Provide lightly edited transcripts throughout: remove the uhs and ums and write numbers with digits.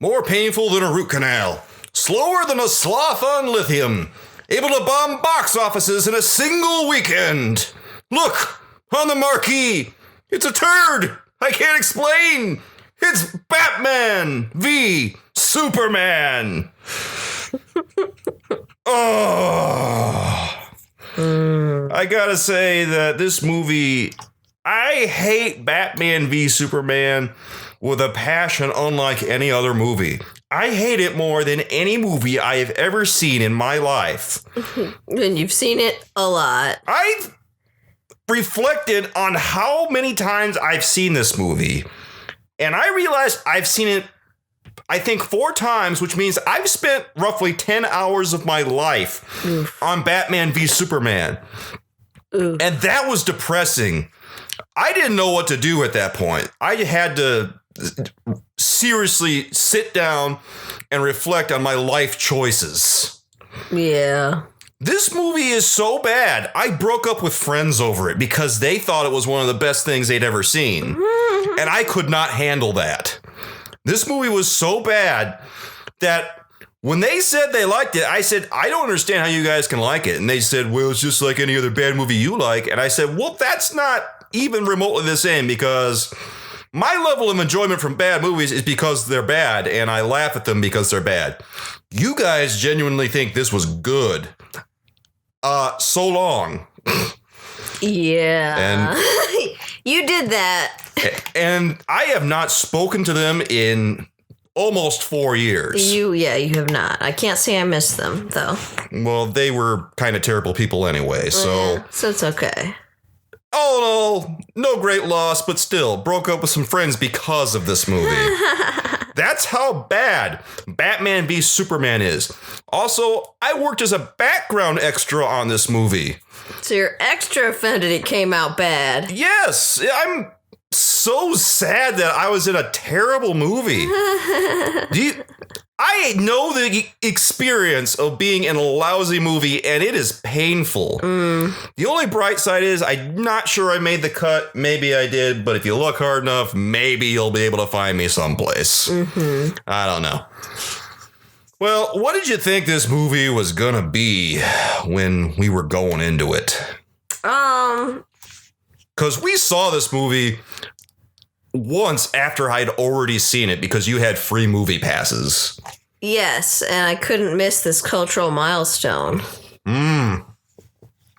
More painful than a root canal. Slower than a sloth on lithium. Able to bomb box offices in a single weekend. Look, on the marquee. It's a turd. I can't explain. It's Batman v Superman. Oh. I gotta say that this movie, I hate Batman v Superman with a passion unlike any other movie. I hate it more than any movie I have ever seen in my life. And you've seen it a lot. I've reflected on how many times I've seen this movie. And I realized I've seen it, I think, 4 times, which means I've spent roughly 10 hours of my life on Batman v Superman. And that was depressing. I didn't know what to do at that point. I had to seriously sit down and reflect on my life choices. Yeah. This movie is so bad, I broke up with friends over it because they thought it was one of the best things they'd ever seen. And I could not handle that. This movie was so bad that when they said they liked it, I said, I don't understand how you guys can like it. And they said, well, it's just like any other bad movie you like. And I said, well, that's not even remotely the same, because my level of enjoyment from bad movies is because they're bad, and I laugh at them because they're bad. You guys genuinely think this was good. So long. Yeah. And you did that. And I have not spoken to them in almost 4 years. You have not. I can't say I miss them, though. Well, they were kind of terrible people anyway, so... So it's okay. Oh, no great loss, but still, broke up with some friends because of this movie. That's how bad Batman v Superman is. Also, I worked as a background extra on this movie. So you're extra offended it came out bad. Yes, I'm so sad that I was in a terrible movie. I know the experience of being in a lousy movie, and it is painful. The only bright side is I'm not sure I made the cut. Maybe I did, but if you look hard enough, maybe you'll be able to find me someplace. I don't know. Well, what did you think this movie was gonna be when we were going into it? Because we saw this movie once after I'd already seen it because you had free movie passes. Yes, and I couldn't miss this cultural milestone.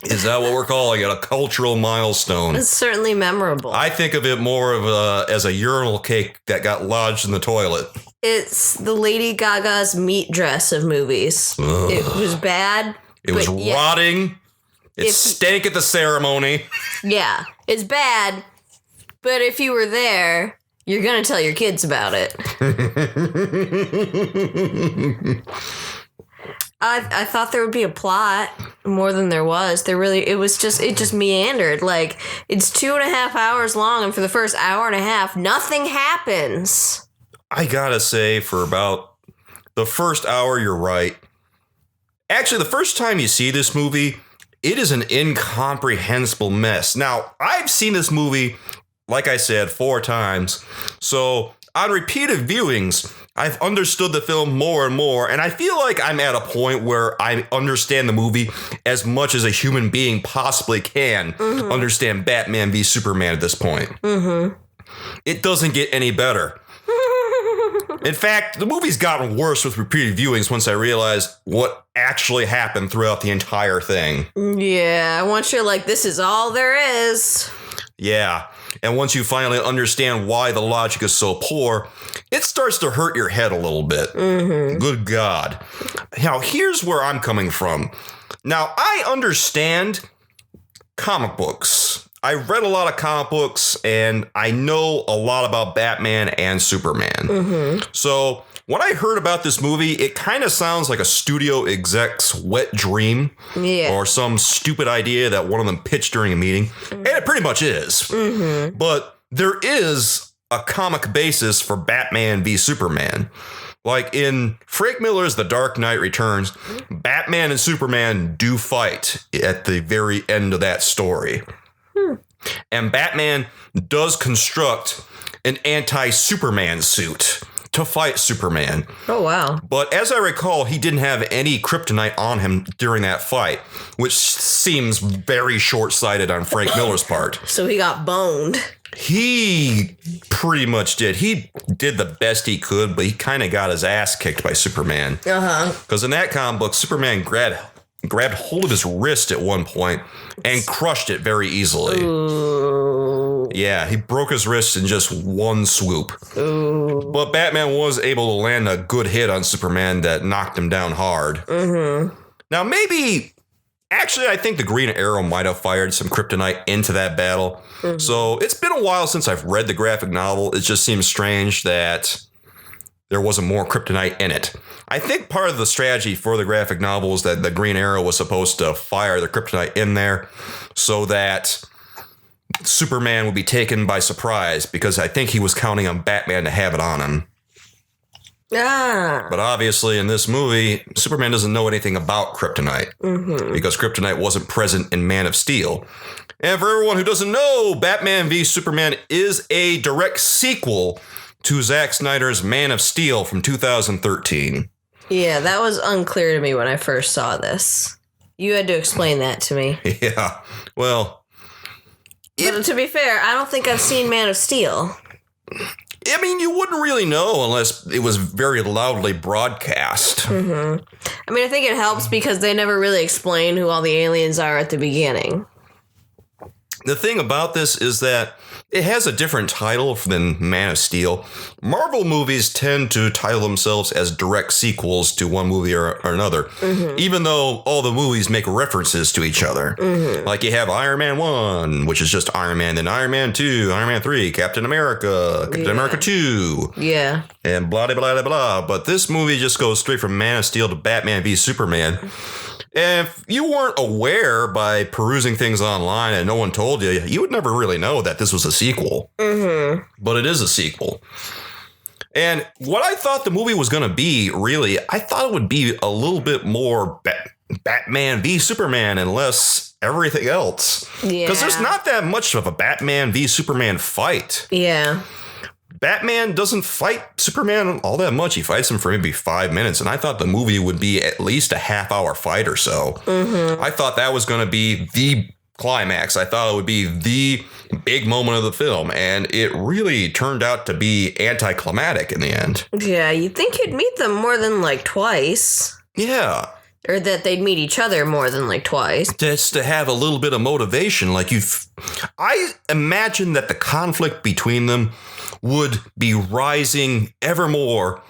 Is that what we're calling it? A cultural milestone? It's certainly memorable. I think of it more of as a urinal cake that got lodged in the toilet. It's the Lady Gaga's meat dress of movies. Ugh. It was bad. It was rotting. It stank at the ceremony. Yeah, it's bad. But if you were there, you're going to tell your kids about it. I thought there would be a plot more than there was. It just meandered. Like, it's 2.5 hours long, and for the first hour and a half, nothing happens. I gotta say, for about the first hour, you're right. Actually, the first time you see this movie, it is an incomprehensible mess. Now, I've seen this movie, like I said, 4 times. So on repeated viewings, I've understood the film more and more. And I feel like I'm at a point where I understand the movie as much as a human being possibly can understand Batman v Superman at this point. It doesn't get any better. In fact, the movie's gotten worse with repeated viewings once I realized what actually happened throughout the entire thing. Yeah, once you're like, this is all there is. Yeah, and once you finally understand why the logic is so poor, it starts to hurt your head a little bit. Good God. Now, here's where I'm coming from. Now, I understand comic books. I read a lot of comic books, and I know a lot about Batman and Superman. So when I heard about this movie, it kind of sounds like a studio exec's wet dream. Or some stupid idea that one of them pitched during a meeting. And it pretty much is. But there is a comic basis for Batman v Superman. Like in Frank Miller's The Dark Knight Returns, Batman and Superman do fight at the very end of that story. And Batman does construct an anti-Superman suit to fight Superman. Oh, wow. But as I recall, he didn't have any kryptonite on him during that fight, which seems very short-sighted on Frank Miller's part. So he got boned. He pretty much did. He did the best he could, but he kind of got his ass kicked by Superman. Because in that comic book, Superman grabbed hold of his wrist at one point and crushed it very easily. Ooh. Yeah, he broke his wrist in just one swoop. Ooh. But Batman was able to land a good hit on Superman that knocked him down hard. Mm-hmm. Now, maybe... Actually, I think the Green Arrow might have fired some kryptonite into that battle. Mm-hmm. So it's been a while since I've read the graphic novel. It just seems strange that there wasn't more kryptonite in it. I think part of the strategy for the graphic novel is that the Green Arrow was supposed to fire the kryptonite in there so that Superman would be taken by surprise, because I think he was counting on Batman to have it on him. Ah. But obviously in this movie, Superman doesn't know anything about kryptonite, because kryptonite wasn't present in Man of Steel. And for everyone who doesn't know, Batman v Superman is a direct sequel to Zack Snyder's Man of Steel from 2013. Yeah, that was unclear to me when I first saw this. You had to explain that to me. Yeah, well... But to be fair, I don't think I've seen Man of Steel. I mean, you wouldn't really know unless it was very loudly broadcast. Mm-hmm. I mean, I think it helps because they never really explain who all the aliens are at the beginning. The thing about this is that it has a different title than Man of Steel. Marvel movies tend to title themselves as direct sequels to one movie or another, even though all the movies make references to each other. Like you have Iron Man 1, which is just Iron Man, then Iron Man 2, Iron Man 3, Captain America 2, Yeah. and blah, blah, blah, blah. But this movie just goes straight from Man of Steel to Batman v Superman. And if you weren't aware by perusing things online and no one told you, you would never really know that this was a sequel. But it is a sequel. And what I thought the movie was going to be, really, I thought it would be a little bit more Batman v Superman and less everything else. Because there's not that much of a Batman v Superman fight. Yeah. Batman doesn't fight Superman all that much. He fights him for maybe 5 minutes, and I thought the movie would be at least a half-hour fight or so. I thought that was going to be the climax. I thought it would be the big moment of the film, and it really turned out to be anticlimactic in the end. Yeah, you'd think you'd meet them more than like twice. Yeah. Or that they'd meet each other more than like twice. Just to have a little bit of motivation. I imagine that the conflict between them would be rising ever more.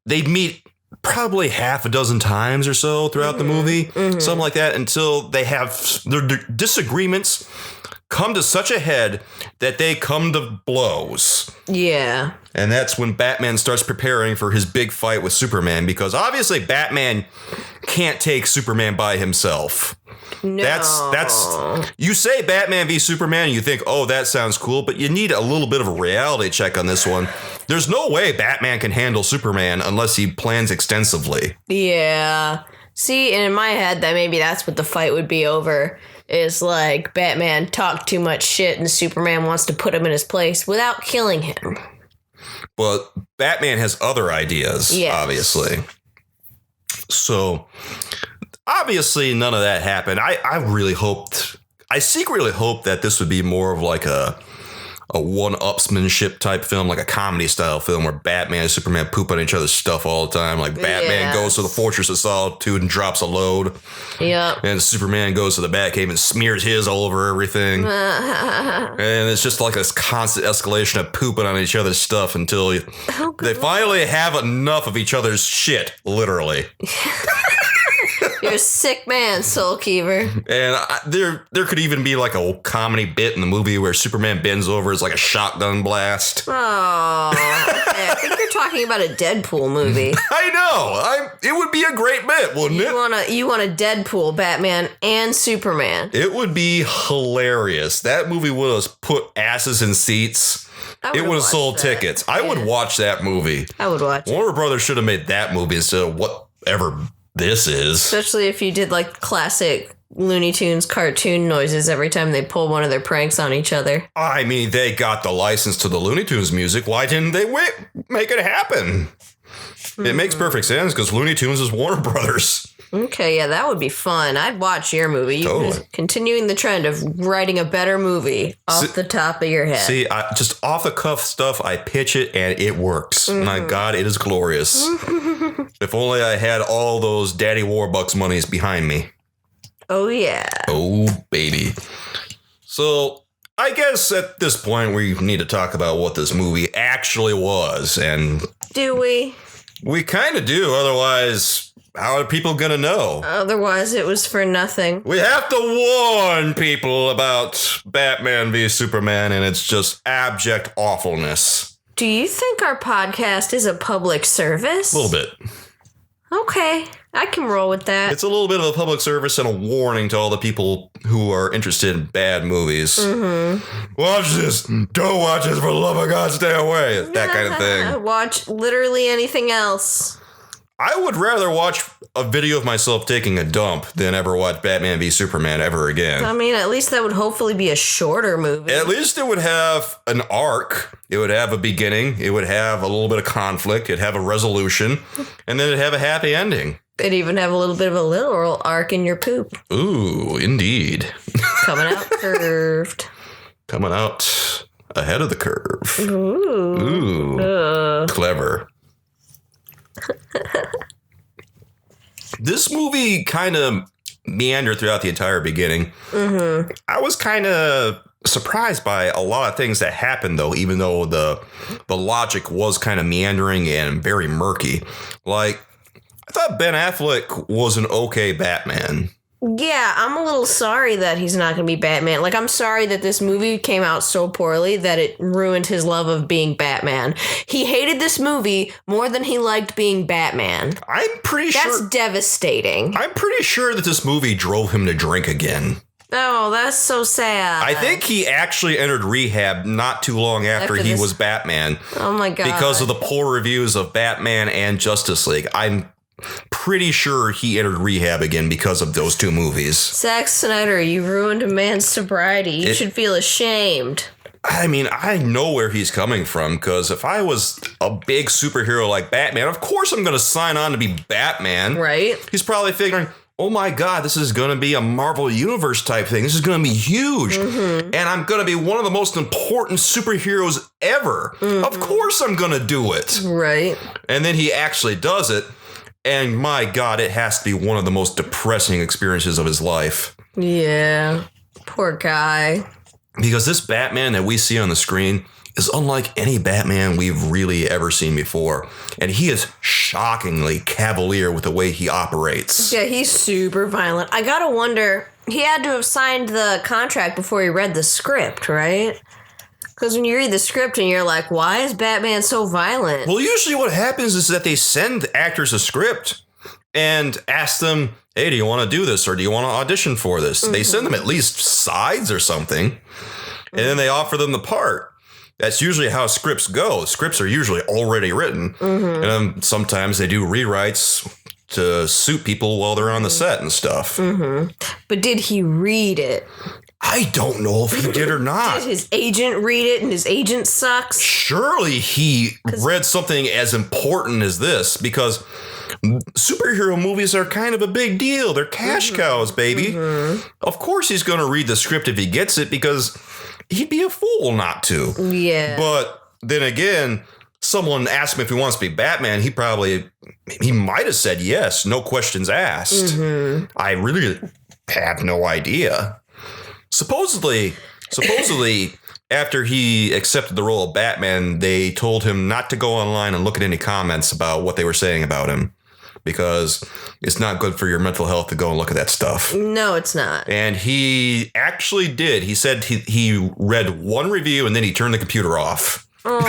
They'd meet probably half a dozen times or so throughout the movie, something like that, until they have their disagreements come to such a head that they come to blows. Yeah. And that's when Batman starts preparing for his big fight with Superman, because obviously Batman can't take Superman by himself. No. That's you say Batman v Superman and you think, oh, that sounds cool, but you need a little bit of a reality check on this one. There's no way Batman can handle Superman unless he plans extensively. Yeah. See, and in my head, that maybe that's what the fight would be over. Is like Batman talked too much shit and Superman wants to put him in his place without killing him. But Batman has other ideas, obviously. So, obviously, none of that happened. I secretly hoped that this would be more of like a one-upsmanship type film, like a comedy style film where Batman and Superman poop on each other's stuff all the time. Like Batman goes to the Fortress of Solitude and drops a load. Yep. And Superman goes to the Batcave and smears his all over everything. And it's just like this constant escalation of pooping on each other's stuff until they finally have enough of each other's shit, literally. You're a sick man, Soulkeeper. And there could even be like a comedy bit in the movie where Superman bends over as like a shotgun blast. Oh, okay. I think you're talking about a Deadpool movie. I know. It would be a great bit, wouldn't it? You want a Deadpool, Batman, and Superman. It would be hilarious. That movie would have put asses in seats. It would have sold tickets. I would watch that movie. I would watch it. Warner Brothers should have made that movie instead of whatever this is. Especially if you did like classic Looney Tunes cartoon noises every time they pull one of their pranks on each other. I mean, they got the license to the Looney Tunes music. Why didn't they make it happen? It makes perfect sense because Looney Tunes is Warner Brothers. Okay, yeah, that would be fun. I'd watch your movie. Totally. Continuing the trend of writing a better movie off the top of your head. See, just off the cuff stuff, I pitch it and it works. My God, it is glorious. If only I had all those Daddy Warbucks monies behind me. Oh, yeah. Oh, baby. So, I guess at this point we need to talk about what this movie actually was. And do we? We kind of do. Otherwise, how are people going to know? Otherwise, it was for nothing. We have to warn people about Batman v Superman and it's just abject awfulness. Do you think our podcast is a public service? A little bit. Okay, I can roll with that. It's a little bit of a public service and a warning to all the people who are interested in bad movies. Watch this. Don't watch this, for the love of God, stay away. That kind of thing. Watch literally anything else. I would rather watch a video of myself taking a dump than ever watch Batman v Superman ever again. I mean, at least that would hopefully be a shorter movie. At least it would have an arc. It would have a beginning. It would have a little bit of conflict. It'd have a resolution. And then it'd have a happy ending. It'd even have a little bit of a literal arc in your poop. Ooh, indeed. Coming out curved. Coming out ahead of the curve. Ooh. Clever. This movie kind of meandered throughout the entire beginning. I was kind of surprised by a lot of things that happened, though, even though the logic was kind of meandering and very murky. Like, I thought Ben Affleck was an okay Batman. Yeah, I'm a little sorry that he's not going to be Batman. Like, I'm sorry that this movie came out so poorly that it ruined his love of being Batman. He hated this movie more than he liked being Batman. I'm pretty sure... That's devastating. I'm pretty sure that this movie drove him to drink again. Oh, that's so sad. I think he actually entered rehab not too long after he was Batman. Oh, my God. Because of the poor reviews of Batman and Justice League. I'm pretty sure he entered rehab again because of those two movies. Zack Snyder, you ruined a man's sobriety. You should feel ashamed. I mean, I know where he's coming from, because if I was a big superhero like Batman, of course I'm going to sign on to be Batman. Right. He's probably figuring, oh my God, this is going to be a Marvel Universe type thing. This is going to be huge. And I'm going to be one of the most important superheroes ever. Of course I'm going to do it. Right. And then he actually does it. And my God, it has to be one of the most depressing experiences of his life. Yeah. Poor guy. Because this Batman that we see on the screen is unlike any Batman we've really ever seen before. And he is shockingly cavalier with the way he operates. Yeah, he's super violent. I gotta wonder, he had to have signed the contract before he read the script, right? Because when you read the script and you're like, why is Batman so violent? Well, usually what happens is that they send actors a script and ask them, hey, do you want to do this or do you want to audition for this? They send them at least sides or something, and then they offer them the part. That's usually how scripts go. Scripts are usually already written. And sometimes they do rewrites to suit people while they're on the set and stuff. But did he read it? I don't know if he did or not. Did his agent read it and his agent sucks? Surely he read something as important as this, because superhero movies are kind of a big deal. They're cash cows, baby. Of course he's going to read the script if he gets it, because he'd be a fool not to. Yeah. But then again, someone asked him if he wants to be Batman. He might have said yes, no questions asked. I really have no idea. Supposedly, after he accepted the role of Batman, they told him not to go online and look at any comments about what they were saying about him, because it's not good for your mental health to go and look at that stuff. No, it's not. And he actually did. He said he read one review and then he turned the computer off. And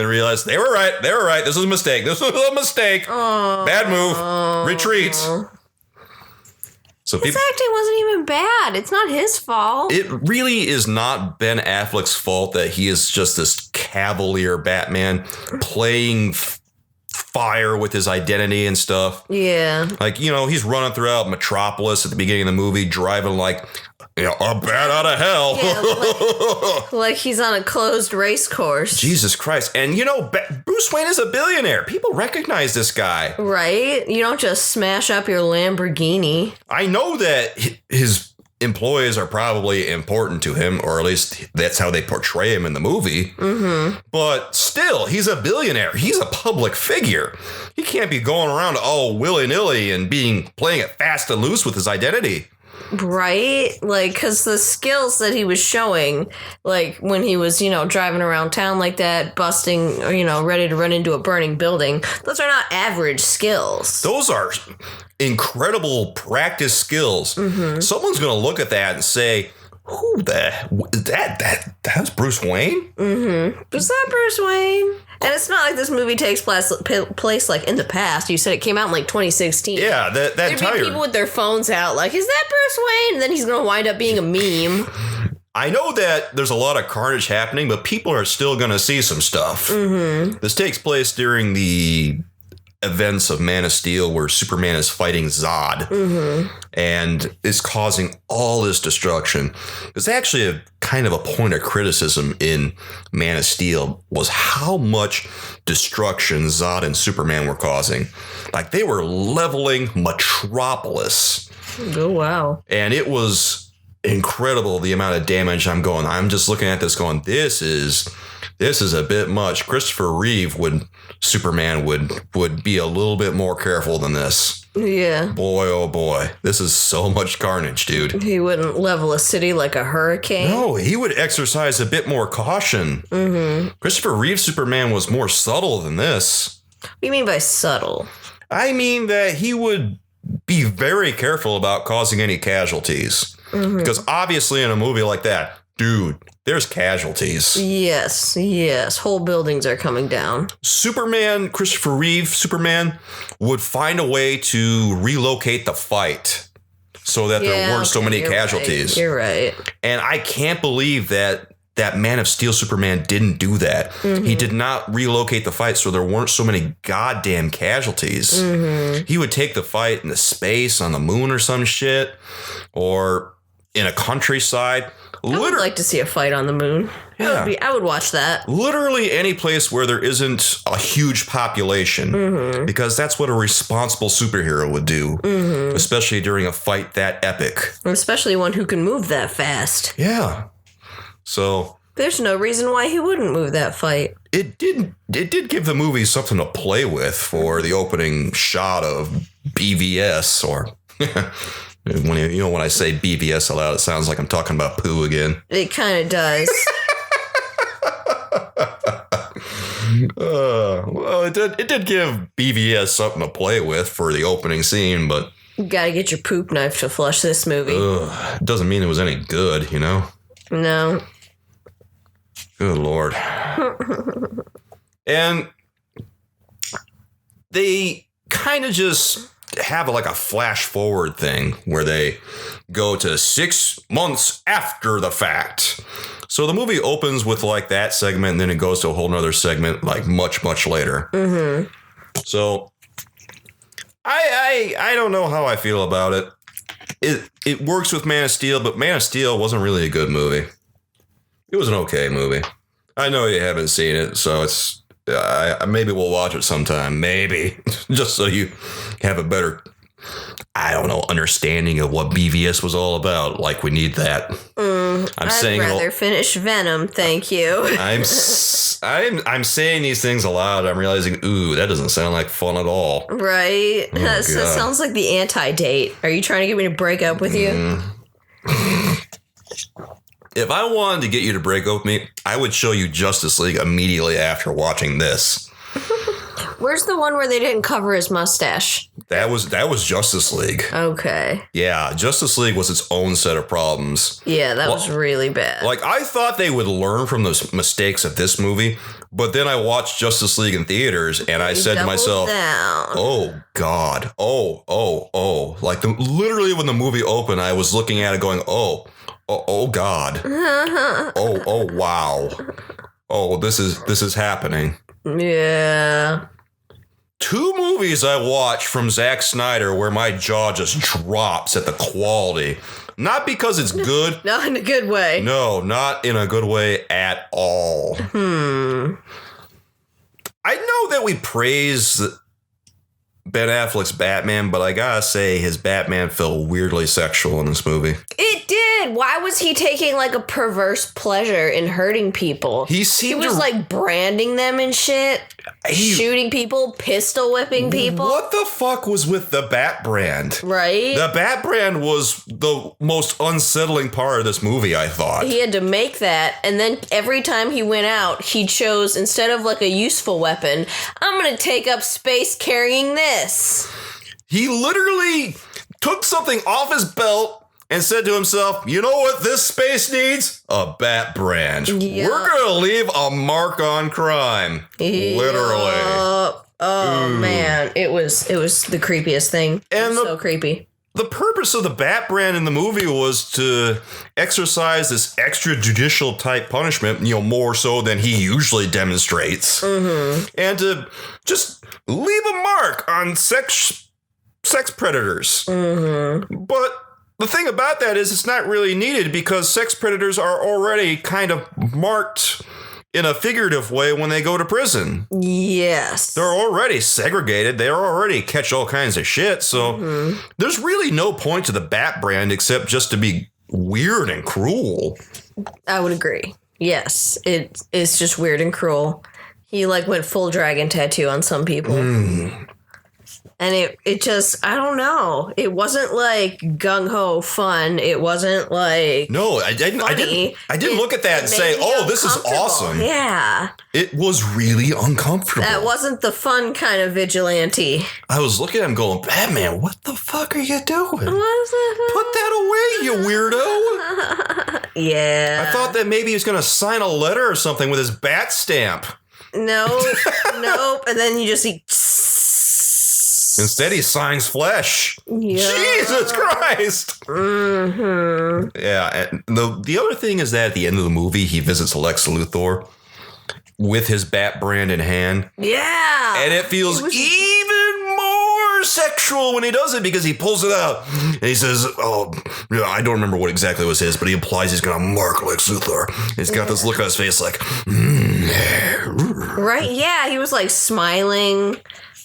realized they were right. This was a mistake. Bad move. Retreat. So his acting wasn't even bad. It's not his fault. It really is not Ben Affleck's fault that he is just this cavalier Batman playing fire with his identity and stuff. Yeah. Like, you know, he's running throughout Metropolis at the beginning of the movie, driving like, you know, a bat out of hell. Yeah, like he's on a closed race course. Jesus Christ. And, you know, Bruce Wayne is a billionaire. People recognize this guy. Right? You don't just smash up your Lamborghini. I know that his employees are probably important to him, or at least that's how they portray him in the movie. Mm-hmm. But still, he's a billionaire. He's a public figure. He can't be going around all willy-nilly and playing it fast and loose with his identity. Right? Like, because the skills that he was showing, like when he was, you know, driving around town like that, busting, or, you know, ready to run into a burning building, those are not average skills. Those are incredible practice skills. Mm-hmm. Someone's going to look at that and say, who that's Bruce Wayne? Mm-hmm. Was that Bruce Wayne? And it's not like this movie takes place like in the past. You said it came out in like 2016. Yeah, that entire... There'd be people with their phones out like, is that Bruce Wayne? And then he's going to wind up being a meme. I know that there's a lot of carnage happening, but people are still going to see some stuff. Mm-hmm. This takes place during the events of Man of Steel where Superman is fighting Zod and is causing all this destruction. There's actually a kind of a point of criticism in Man of Steel was how much destruction Zod and Superman were causing. Like they were leveling Metropolis. Oh, wow. And it was incredible the amount of damage. I'm just looking at this going, this is a bit much. Christopher Reeve Superman would be a little bit more careful than this. Yeah. Boy, oh boy. This is so much carnage, dude. He wouldn't level a city like a hurricane. No, he would exercise a bit more caution. Mm-hmm. Christopher Reeve Superman was more subtle than this. What do you mean by subtle? I mean that he would be very careful about causing any casualties. Mm-hmm. Because obviously in a movie like that, dude, there's casualties. Yes. Whole buildings are coming down. Superman, Christopher Reeve, Superman, would find a way to relocate the fight so that there weren't so many casualties. Right. You're right. And I can't believe that Man of Steel Superman didn't do that. Mm-hmm. He did not relocate the fight so there weren't so many goddamn casualties. Mm-hmm. He would take the fight into space on the moon or some shit, or in a countryside. I would like to see a fight on the moon. Yeah. I would watch that. Literally any place where there isn't a huge population, because that's what a responsible superhero would do, especially during a fight that epic. Especially one who can move that fast. Yeah. So there's no reason why he wouldn't move that fight. It did give the movie something to play with for the opening shot of BVS, or when I say BVS aloud, it sounds like I'm talking about poo again. It kind of does. Well, it did give BVS something to play with for the opening scene, but you gotta get your poop knife to flush this movie. It doesn't mean it was any good, you know? No. Good Lord. And they kind of just have like a flash forward thing where they go to 6 months after the fact. So the movie opens with like that segment, and then it goes to a whole nother segment like much, much later. Mm-hmm. So I don't know how I feel about it. It works with Man of Steel, but Man of Steel wasn't really a good movie. It was an okay movie. I know you haven't seen it, so it's maybe we'll watch it sometime. Maybe. Just so you have a better, I don't know, understanding of what BVS was all about. Like, we need that. I'd rather finish Venom, thank you. I'm saying these things aloud. I'm realizing, ooh, that doesn't sound like fun at all. Right? Oh, that sounds like the anti-date. Are you trying to get me to break up with you? If I wanted to get you to break up with me, I would show you Justice League immediately after watching this. Where's the one where they didn't cover his mustache? That was Justice League. Okay. Yeah, Justice League was its own set of problems. Yeah, that was really bad. Like, I thought they would learn from the mistakes of this movie, but then I watched Justice League in theaters, and I said to myself, oh, God. Oh. Like, literally when the movie opened, I was looking at it going, oh, God. oh, wow. Oh, this is happening. Yeah. 2 movies I watched from Zack Snyder where my jaw just drops at the quality. Not because it's good. Not in a good way. No, not in a good way at all. I know that we praise Ben Affleck's Batman, but I gotta say his Batman felt weirdly sexual in this movie. It did. Why was he taking like a perverse pleasure in hurting people? He was like branding them and shit, shooting people, pistol whipping people. What the fuck was with the Bat brand? Right? The Bat brand was the most unsettling part of this movie, I thought. He had to make that, and then every time he went out, he chose, instead of like a useful weapon, I'm gonna take up space carrying this. He literally took something off his belt and said to himself, you know what this space needs? A Bat brand. Yep. We're going to leave a mark on crime. Literally. Oh, man. It was the creepiest thing. And so creepy. The purpose of the Bat brand in the movie was to exercise this extrajudicial type punishment, more so than he usually demonstrates. And to just leave a mark on sex predators. But the thing about that is it's not really needed because sex predators are already kind of marked in a figurative way when they go to prison. Yes. They're already segregated. They already catch all kinds of shit. So there's really no point to the Bat brand except just to be weird and cruel. I would agree. Yes. It's just weird and cruel. He went full dragon tattoo on some people. And it just, I don't know. It wasn't gung-ho fun. It wasn't No, I didn't. funny. I didn't look at that and say, "Oh, this is awesome." Yeah. It was really uncomfortable. That wasn't the fun kind of vigilante. I was looking at him going, "Batman, what the fuck are you doing? Put What that away, you weirdo." Yeah. I thought that maybe he was going to sign a letter or something with his bat stamp. Nope. And then you just see. Instead, he signs flesh. Yeah. Jesus Christ. Yeah. And the other thing is that at the end of the movie, he visits Lex Luthor with his Bat brand in hand. Yeah. And it feels even more sexual when he does it because he pulls it out. And he says, I don't remember what exactly was his, but he implies he's going to mark Lex Luthor. He's got this look on his face Right? Yeah. He was smiling.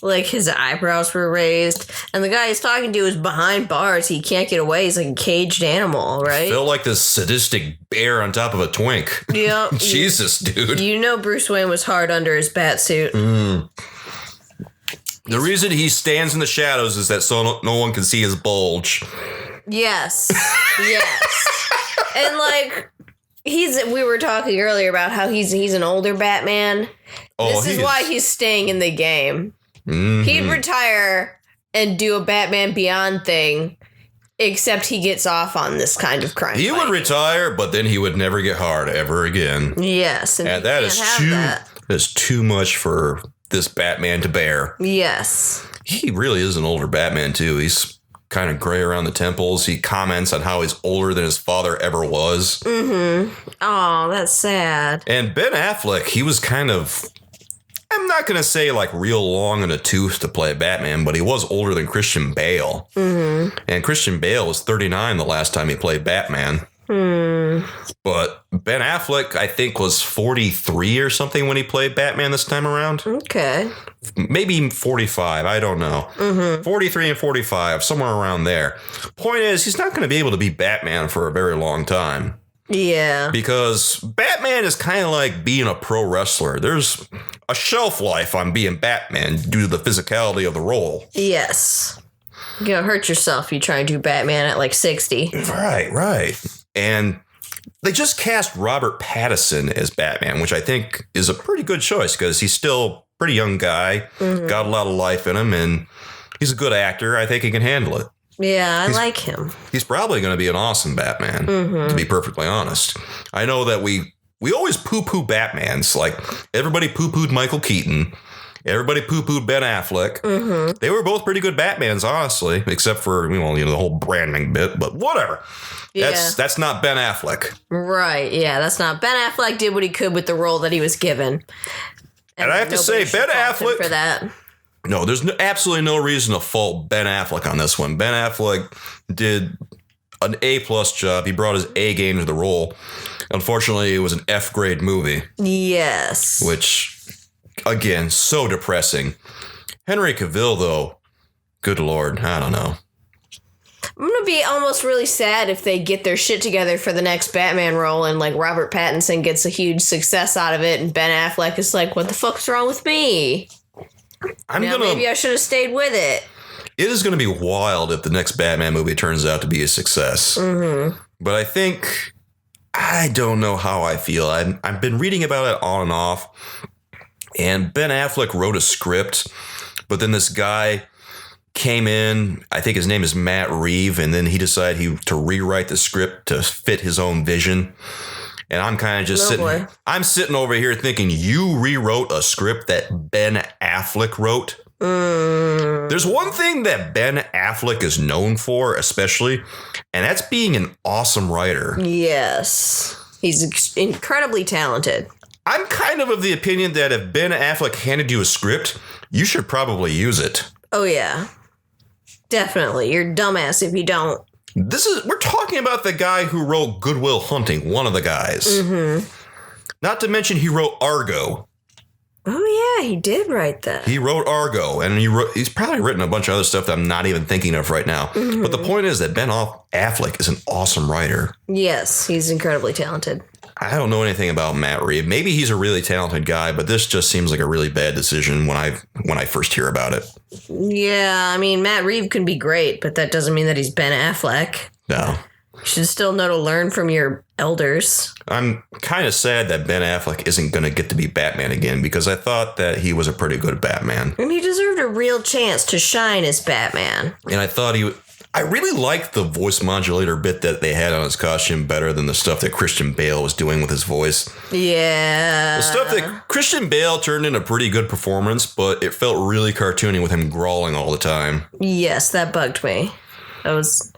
His eyebrows were raised. And the guy he's talking to is behind bars. He can't get away. He's like a caged animal, right? Felt like this sadistic bear on top of a twink. Yeah. Jesus, dude. Bruce Wayne was hard under his bat suit. The reason he stands in the shadows is that so no one can see his bulge. Yes. And we were talking earlier about how he's an older Batman. This is why he's staying in the game. He'd retire and do a Batman Beyond thing, except he gets off on this kind of crime. He would retire, but then he would never get hard ever again. Yes, and that is too much for this Batman to bear. Yes. He really is an older Batman, too. He's kind of gray around the temples. He comments on how he's older than his father ever was. Oh, that's sad. And Ben Affleck, he was kind of, I'm not going to say real long in a tooth to play Batman, but he was older than Christian Bale. And Christian Bale was 39 the last time he played Batman. But Ben Affleck, I think, was 43 or something when he played Batman this time around. Okay. Maybe 45. I don't know. 43 and 45, somewhere around there. Point is, he's not going to be able to be Batman for a very long time. Yeah. Because Batman is kind of like being a pro wrestler. There's a shelf life on being Batman due to the physicality of the role. Yes. You're going to hurt yourself if you try and do Batman at 60. Right. And they just cast Robert Pattinson as Batman, which I think is a pretty good choice because he's still a pretty young guy, got a lot of life in him, and he's a good actor. I think he can handle it. Yeah, I like him. He's probably going to be an awesome Batman, to be perfectly honest. I know that we always poo-poo Batmans. Everybody poo-pooed Michael Keaton. Everybody poo-pooed Ben Affleck. They were both pretty good Batmans, honestly, except for, the whole branding bit, but whatever. Yeah. That's not Ben Affleck. Right, yeah, that's not. Ben Affleck did what he could with the role that he was given. And I have to say, Ben Affleck, for that. No, there's absolutely no reason to fault Ben Affleck on this one. Ben Affleck did an A-plus job. He brought his A game to the role. Unfortunately, it was an F-grade movie. Yes. Which, again, so depressing. Henry Cavill, though, good Lord, I don't know. I'm going to be almost really sad if they get their shit together for the next Batman role and, like, Robert Pattinson gets a huge success out of it and Ben Affleck is like, what the fuck's wrong with me? Maybe I should have stayed with it. It is going to be wild if the next Batman movie turns out to be a success. Mm-hmm. But I don't know how I feel. I've been reading about it on and off. And Ben Affleck wrote a script, but then this guy came in, I think his name is Matt Reeves, and then he decided to rewrite the script to fit his own vision. And I'm kind of just I'm sitting over here thinking, you rewrote a script that Ben Affleck wrote? There's one thing that Ben Affleck is known for, especially, and that's being an awesome writer. Yes. He's incredibly talented. I'm kind of the opinion that if Ben Affleck handed you a script, you should probably use it. Oh, yeah. Definitely. You're dumbass if you don't. We're talking about the guy who wrote Good Will Hunting, one of the guys. Mm-hmm. Not to mention he wrote Argo. Oh, yeah, he did write that. He wrote Argo, and he's probably written a bunch of other stuff that I'm not even thinking of right now. Mm-hmm. But the point is that Ben Affleck is an awesome writer. Yes, he's incredibly talented. I don't know anything about Matt Reeves. Maybe he's a really talented guy, but this just seems like a really bad decision when I first hear about it. Yeah, I mean, Matt Reeves can be great, but that doesn't mean that he's Ben Affleck. No. You should still know to learn from your elders. I'm kind of sad that Ben Affleck isn't going to get to be Batman again, because I thought that he was a pretty good Batman. And he deserved a real chance to shine as Batman. And I really liked the voice modulator bit that they had on his costume better than the stuff that Christian Bale was doing with his voice. Yeah. The stuff that Christian Bale turned in a pretty good performance, but it felt really cartoony with him growling all the time. Yes, that bugged me. I was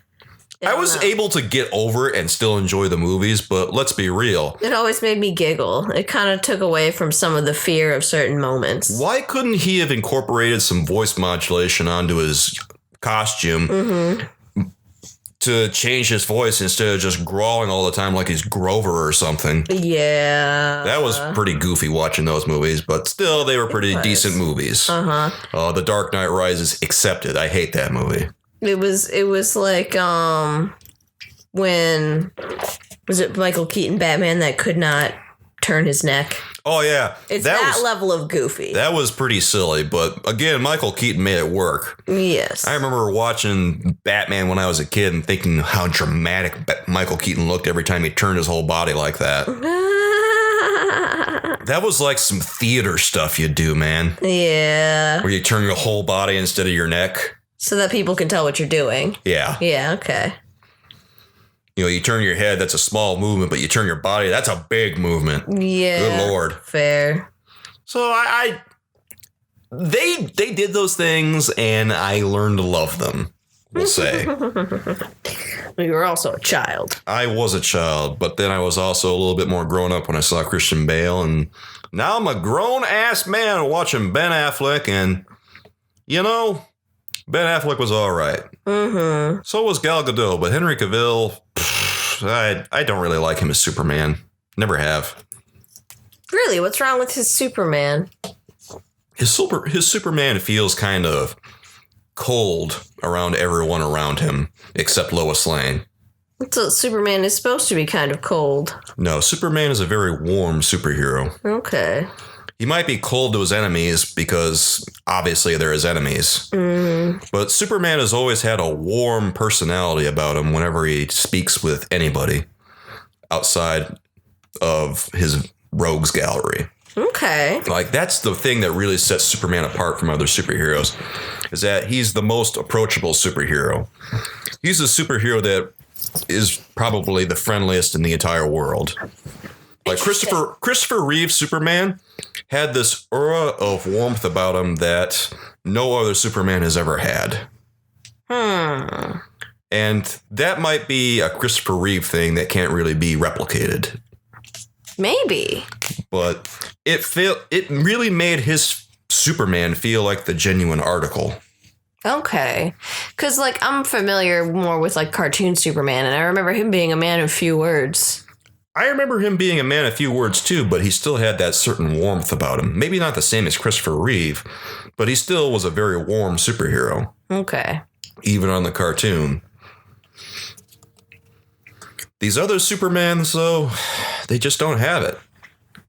able to get over it and still enjoy the movies, but let's be real. It always made me giggle. It kind of took away from some of the fear of certain moments. Why couldn't he have incorporated some voice modulation onto his costume to change his voice instead of just growling all the time like he's Grover or something? Yeah. That was pretty goofy watching those movies, but still, they were pretty decent movies. The Dark Knight Rises accepted. I hate that movie. It was like, when, was it Michael Keaton Batman that could not turn his neck? Oh, yeah. It's that level of goofy. That was pretty silly, but again, Michael Keaton made it work. Yes. I remember watching Batman when I was a kid and thinking how dramatic Michael Keaton looked every time he turned his whole body like that. That was like some theater stuff you do, man. Yeah. Where you turn your whole body instead of your neck. So that people can tell what you're doing. Yeah. Yeah, okay. You turn your head, that's a small movement, but you turn your body, that's a big movement. Yeah. Good Lord. Fair. So they did those things, and I learned to love them, we'll say. You were also a child. I was a child, but then I was also a little bit more grown up when I saw Christian Bale, and now I'm a grown-ass man watching Ben Affleck, and, Ben Affleck was all right. Mm-hmm. So was Gal Gadot, but Henry Cavill, I don't really like him as Superman. Never have. Really? What's wrong with his Superman? His Superman feels kind of cold around everyone around him, except Lois Lane. So Superman is supposed to be kind of cold. No, Superman is a very warm superhero. Okay. He might be cold to his enemies because obviously they're his enemies. But Superman has always had a warm personality about him whenever he speaks with anybody outside of his rogues gallery. Okay. Like, that's the thing that really sets Superman apart from other superheroes, is that he's the most approachable superhero. He's a superhero that is probably the friendliest in the entire world. Like Christopher Reeve's Superman had this aura of warmth about him that no other Superman has ever had. And that might be a Christopher Reeve thing that can't really be replicated. Maybe. But it really made his Superman feel like the genuine article. Okay. Because, like, I'm familiar more with, like, cartoon Superman, and I remember him being a man of few words. I remember him being a man of few words, too, but he still had that certain warmth about him. Maybe not the same as Christopher Reeve, but he still was a very warm superhero. Okay. Even on the cartoon. These other Supermans, though, they just don't have it.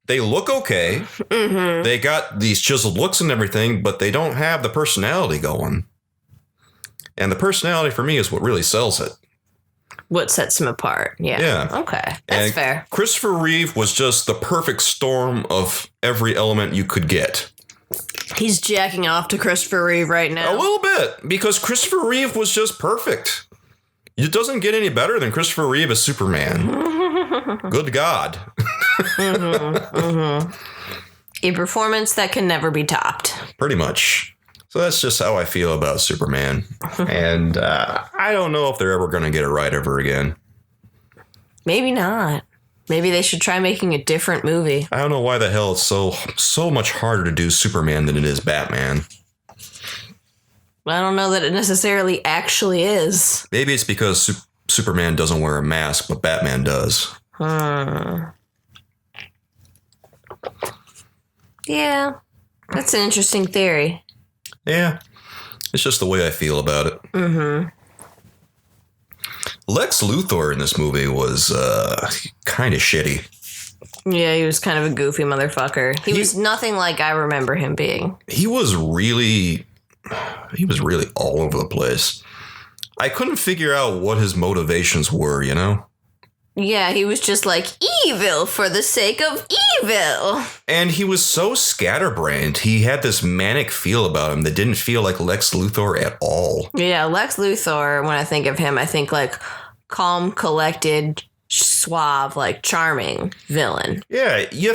They look okay. Mm-hmm. They got these chiseled looks and everything, but they don't have the personality going. And the personality for me is what really sells it. What sets him apart. Yeah. Yeah. Okay. That's fair. Christopher Reeve was just the perfect storm of every element you could get. He's jacking off to Christopher Reeve right now. A little bit, because Christopher Reeve was just perfect. It doesn't get any better than Christopher Reeve as Superman. Good God. A performance that can never be topped. Pretty much. So that's just how I feel about Superman. And I don't know if they're ever going to get it right ever again. Maybe not. Maybe they should try making a different movie. I don't know why the hell it's so much harder to do Superman than it is Batman. I don't know that it necessarily actually is. Maybe it's because Superman doesn't wear a mask, but Batman does. Yeah, that's an interesting theory. Yeah, it's just the way I feel about it. Mm-hmm. Lex Luthor in this movie was kind of shitty. Yeah, he was kind of a goofy motherfucker. He was nothing like I remember him being. He was really all over the place. I couldn't figure out what his motivations were, you know? Yeah, he was just like evil for the sake of evil. And he was so scatterbrained. He had this manic feel about him that didn't feel like Lex Luthor at all. Yeah, Lex Luthor, when I think of him, I think like calm, collected, suave, like charming villain. Yeah, you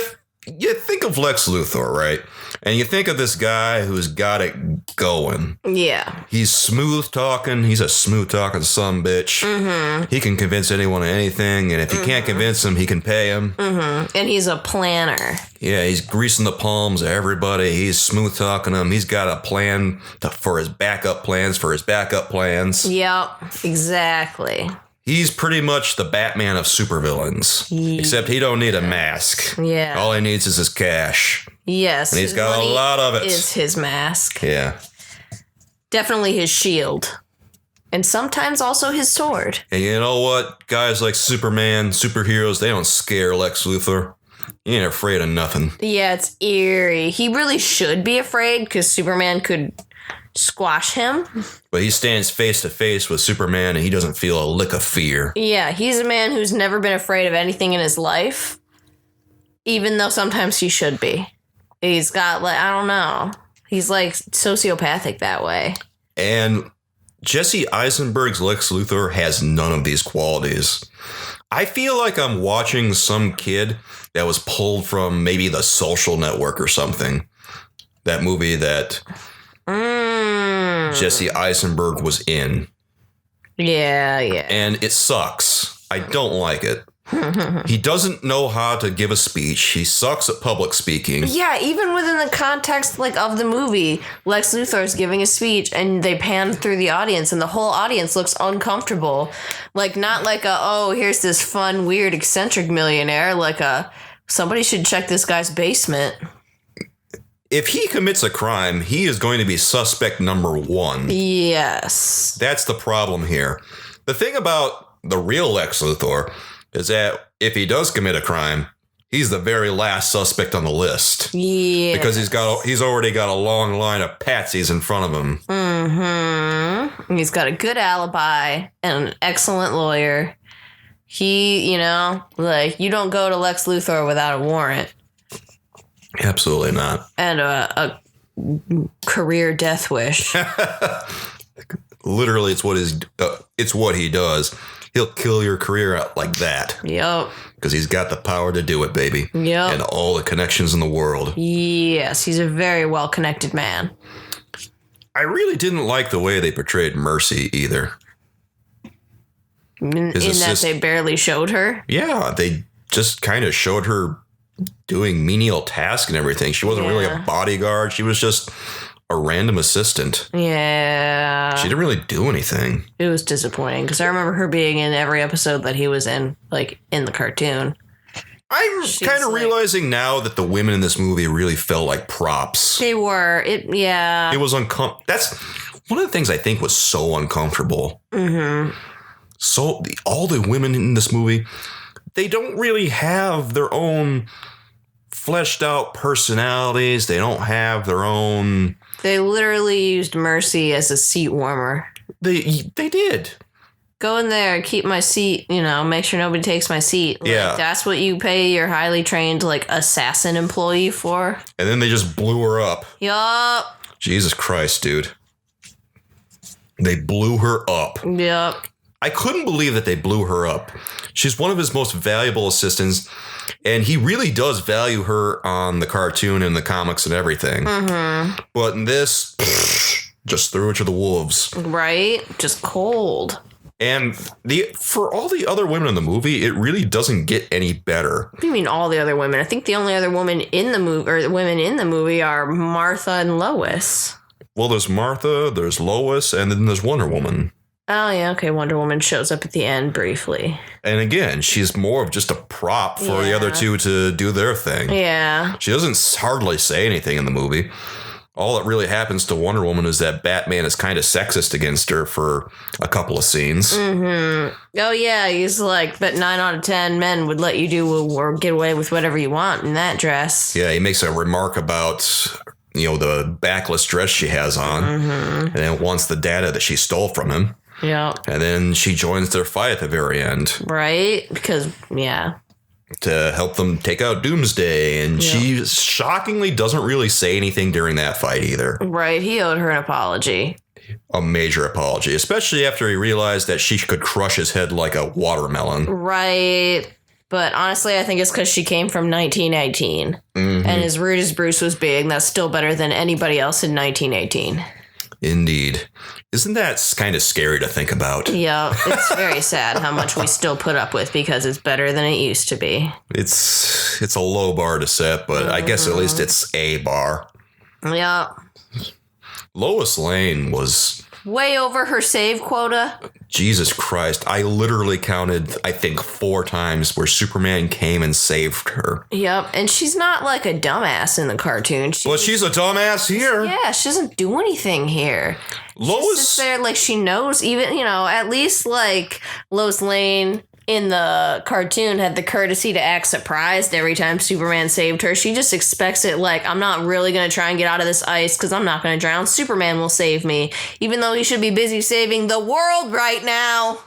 think of Lex Luthor, right? And you think of this guy who's got it going. Yeah. He's smooth talking. He's a smooth talking sumbitch. Mm-hmm. He can convince anyone of anything. And if you can't convince him, he can pay him. Mm-hmm. And he's a planner. Yeah, he's greasing the palms of everybody. He's smooth talking them. He's got a plan for his backup plans for his backup plans. Yep, exactly. He's pretty much the Batman of supervillains. Except he don't need a mask. Yeah. All he needs is his cash. Yes. And he's got a lot of it. Is his mask. Yeah. Definitely his shield. And sometimes also his sword. And you know what? Guys like Superman, superheroes, they don't scare Lex Luthor. He ain't afraid of nothing. Yeah, it's eerie. He really should be afraid because Superman could squash him. But he stands face to face with Superman and he doesn't feel a lick of fear. Yeah, he's a man who's never been afraid of anything in his life, even though sometimes he should be. He's got, like, I don't know. He's like sociopathic that way. And Jesse Eisenberg's Lex Luthor has none of these qualities. I feel like I'm watching some kid that was pulled from maybe The Social Network or something. That movie that Jesse Eisenberg was in. Yeah. And it sucks. I don't like it. He doesn't know how to give a speech. He sucks at public speaking. Yeah, even within the context like of the movie, Lex Luthor is giving a speech and they pan through the audience and the whole audience looks uncomfortable. Like not like here's this fun, weird, eccentric millionaire. Like somebody should check this guy's basement. If he commits a crime, he is going to be suspect number one. Yes. That's the problem here. The thing about the real Lex Luthor is that if he does commit a crime, he's the very last suspect on the list. Yeah. Because he's already got a long line of patsies in front of him. Mm-hmm. He's got a good alibi and an excellent lawyer. He, you don't go to Lex Luthor without a warrant. Absolutely not. And a career death wish. Literally, it's what he does. He'll kill your career out like that. Yep. Because he's got the power to do it, baby. Yep. And all the connections in the world. Yes, he's a very well-connected man. I really didn't like the way they portrayed Mercy either. In that they barely showed her? Yeah, they just kind of showed her doing menial tasks and everything. She wasn't really a bodyguard. She was just a random assistant. Yeah. She didn't really do anything. It was disappointing because I remember her being in every episode that he was in, like in the cartoon. I'm kind of realizing now that the women in this movie really felt like props. They were. It was uncomfortable. That's one of the things I think was so uncomfortable. Mm-hmm. So all the women in this movie, they don't really have their own fleshed out personalities. They don't have their own. They literally used Mercy as a seat warmer. They did. Go in there, keep my seat, make sure nobody takes my seat. Yeah. That's what you pay your highly trained, assassin employee for. And then they just blew her up. Yup. Jesus Christ, dude. They blew her up. Yup. I couldn't believe that they blew her up. She's one of his most valuable assistants, and he really does value her on the cartoon and the comics and everything. Mm-hmm. But in this, just threw her to the wolves. Right? Just cold. And for all the other women in the movie, it really doesn't get any better. What do you mean all the other women? I think the only other women in the movie, or the women in the movie, are Martha and Lois. Well, there's Martha, there's Lois, and then there's Wonder Woman. Oh, yeah, okay. Wonder Woman shows up at the end briefly. And again, she's more of just a prop for the other two to do their thing. Yeah. She doesn't hardly say anything in the movie. All that really happens to Wonder Woman is that Batman is kind of sexist against her for a couple of scenes. Mm-hmm. Oh, yeah. He's like, but 9 out of 10 men would let you do or get away with whatever you want in that dress. Yeah, he makes a remark about, the backless dress she has on. Mm-hmm. And then wants the data that she stole from him. Yeah. And then she joins their fight at the very end. Right? Because, yeah. To help them take out Doomsday. And she shockingly doesn't really say anything during that fight either. Right. He owed her an apology. A major apology, especially after he realized that she could crush his head like a watermelon. Right. But honestly, I think it's because she came from 1918. Mm-hmm. And as rude as Bruce was being, that's still better than anybody else in 1918. Indeed. Isn't that kind of scary to think about? Yeah, it's very sad how much we still put up with because it's better than it used to be. It's a low bar to set, but I guess at least it's a bar. Yeah. Lois Lane was way over her save quota. Jesus Christ. I literally counted, I think, 4 times where Superman came and saved her. Yep. And she's not like a dumbass in the cartoon. She's a dumbass here. Yeah, she doesn't do anything here. Lois she sits there like she knows, even, at least like Lois Lane in the cartoon had the courtesy to act surprised every time Superman saved her. She just expects it like, I'm not really going to try and get out of this ice because I'm not going to drown. Superman will save me, even though he should be busy saving the world right now.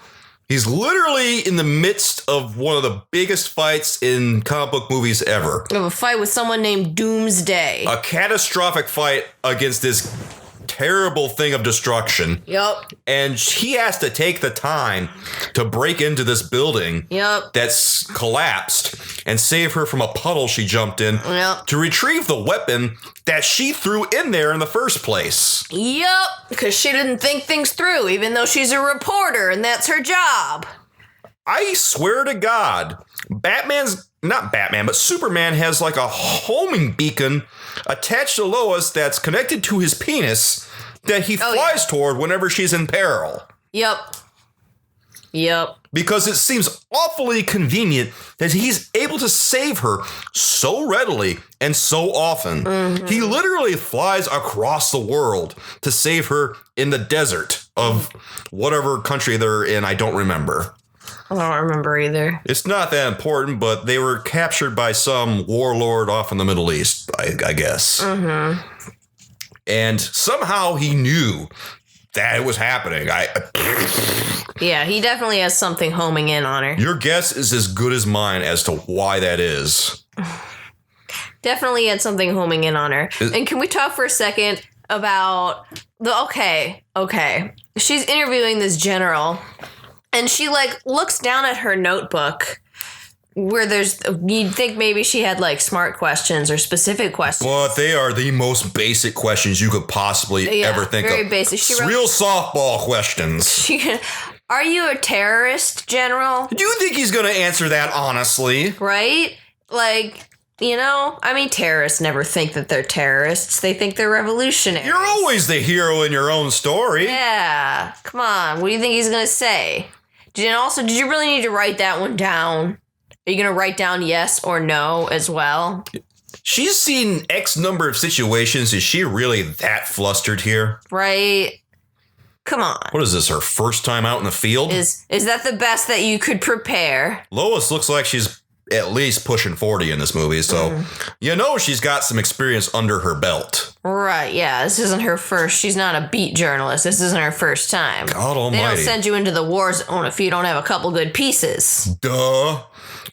He's literally in the midst of one of the biggest fights in comic book movies ever. Of a fight with someone named Doomsday. A catastrophic fight against this terrible thing of destruction. Yep. And he has to take the time to break into this building that's collapsed and save her from a puddle she jumped in to retrieve the weapon that she threw in there in the first place. Yep, because she didn't think things through, even though she's a reporter and that's her job. I swear to God, Superman has like a homing beacon attached to Lois that's connected to his penis that he flies toward whenever she's in peril. Yep. Because it seems awfully convenient that he's able to save her so readily and so often. Mm-hmm. He literally flies across the world to save her in the desert of whatever country they're in. I don't remember. I don't remember either. It's not that important, but they were captured by some warlord off in the Middle East, I guess. Mm-hmm. And somehow he knew that it was happening. Yeah, he definitely has something homing in on her. Your guess is as good as mine as to why that is. Definitely had something homing in on her. And can we talk for a second about okay. She's interviewing this general. And she, looks down at her notebook where you'd think maybe she had, smart questions or specific questions. But they are the most basic questions you could possibly ever think very of. Very basic. Real softball questions. Are you a terrorist, General? Do you think he's going to answer that honestly? Right? You know, I mean, terrorists never think that they're terrorists. They think they're revolutionaries. You're always the hero in your own story. Yeah. Come on. What do you think he's going to say? Did you really need to write that one down? Are you going to write down yes or no as well? She's seen X number of situations. Is she really that flustered here? Right. Come on. What is this, her first time out in the field? Is that the best that you could prepare? Lois looks like she's at least pushing 40 in this movie, so she's got some experience under her belt. Right, yeah. This isn't her first. She's not a beat journalist. This isn't her first time. God almighty. They don't send you into the war zone if you don't have a couple good pieces. Duh.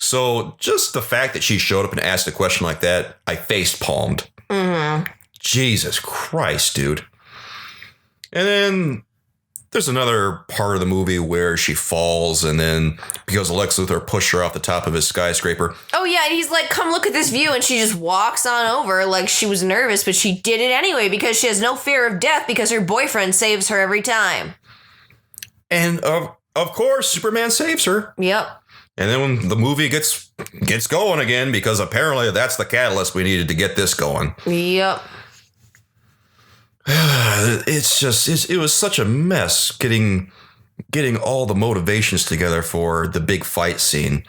So just the fact that she showed up and asked a question like that, I face palmed. Jesus Christ, dude. And then there's another part of the movie where she falls, and then because Lex Luthor pushed her off the top of his skyscraper. Oh, yeah, and he's like, come look at this view, and she just walks on over like she was nervous, but she did it anyway because she has no fear of death because her boyfriend saves her every time. And of course, Superman saves her. Yep. And then when the movie gets going again, because apparently that's the catalyst we needed to get this going. Yep. It was such a mess getting all the motivations together for the big fight scene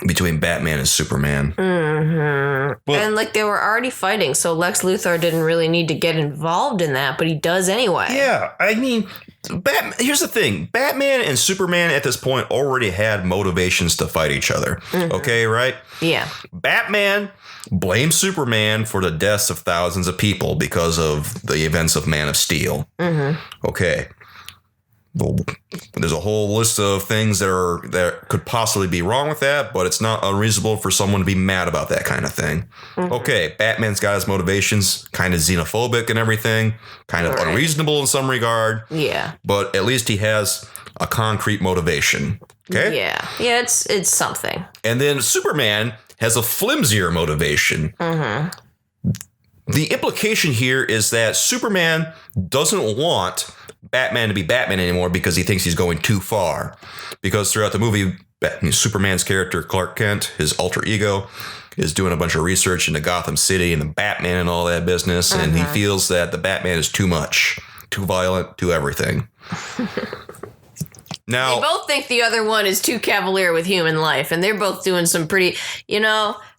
between Batman and Superman. Well, and they were already fighting, so Lex Luthor didn't really need to get involved in that, but he does anyway. Yeah, I mean, here's the thing. Batman and Superman at this point already had motivations to fight each other. Okay, right? Yeah. Batman blames Superman for the deaths of thousands of people because of the events of Man of Steel. Okay. Well, there's a whole list of things that could possibly be wrong with that, but it's not unreasonable for someone to be mad about that kind of thing. Okay, Batman's got his motivations, kind of xenophobic and everything, kind of unreasonable in some regard. Yeah. But at least he has a concrete motivation. Okay? Yeah. Yeah, it's something. And then Superman has a flimsier motivation. The implication here is that Superman doesn't want Batman to be Batman anymore because he thinks he's going too far. Because throughout the movie, Superman's character, Clark Kent, his alter ego, is doing a bunch of research into Gotham City and the Batman and all that business. And he feels that the Batman is too much, too violent, too everything. Now, they both think the other one is too cavalier with human life, and they're both doing some pretty,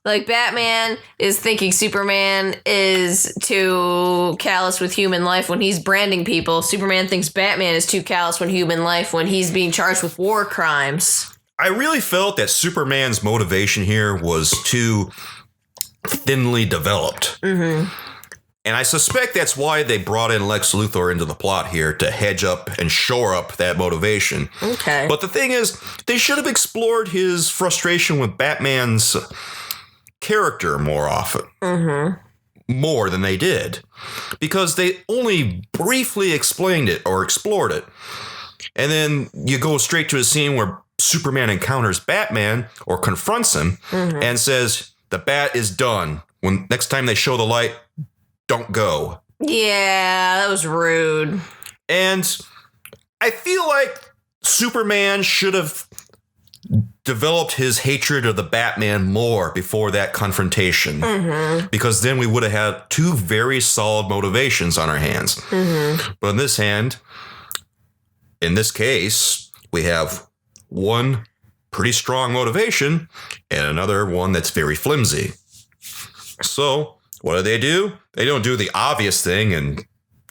Batman is thinking Superman is too callous with human life when he's branding people. Superman thinks Batman is too callous with human life when he's being charged with war crimes. I really felt that Superman's motivation here was too thinly developed. And I suspect that's why they brought in Lex Luthor into the plot here, to hedge up and shore up that motivation. Okay. But the thing is, they should have explored his frustration with Batman's character more often. More than they did. Because they only briefly explained it or explored it. And then you go straight to a scene where Superman encounters Batman or confronts him and says, the bat is done. When next time they show the light, don't go. Yeah, that was rude. And I feel like Superman should have developed his hatred of the Batman more before that confrontation. Because then we would have had two very solid motivations on our hands. But in this case, we have one pretty strong motivation and another one that's very flimsy. So what do? They don't do the obvious thing and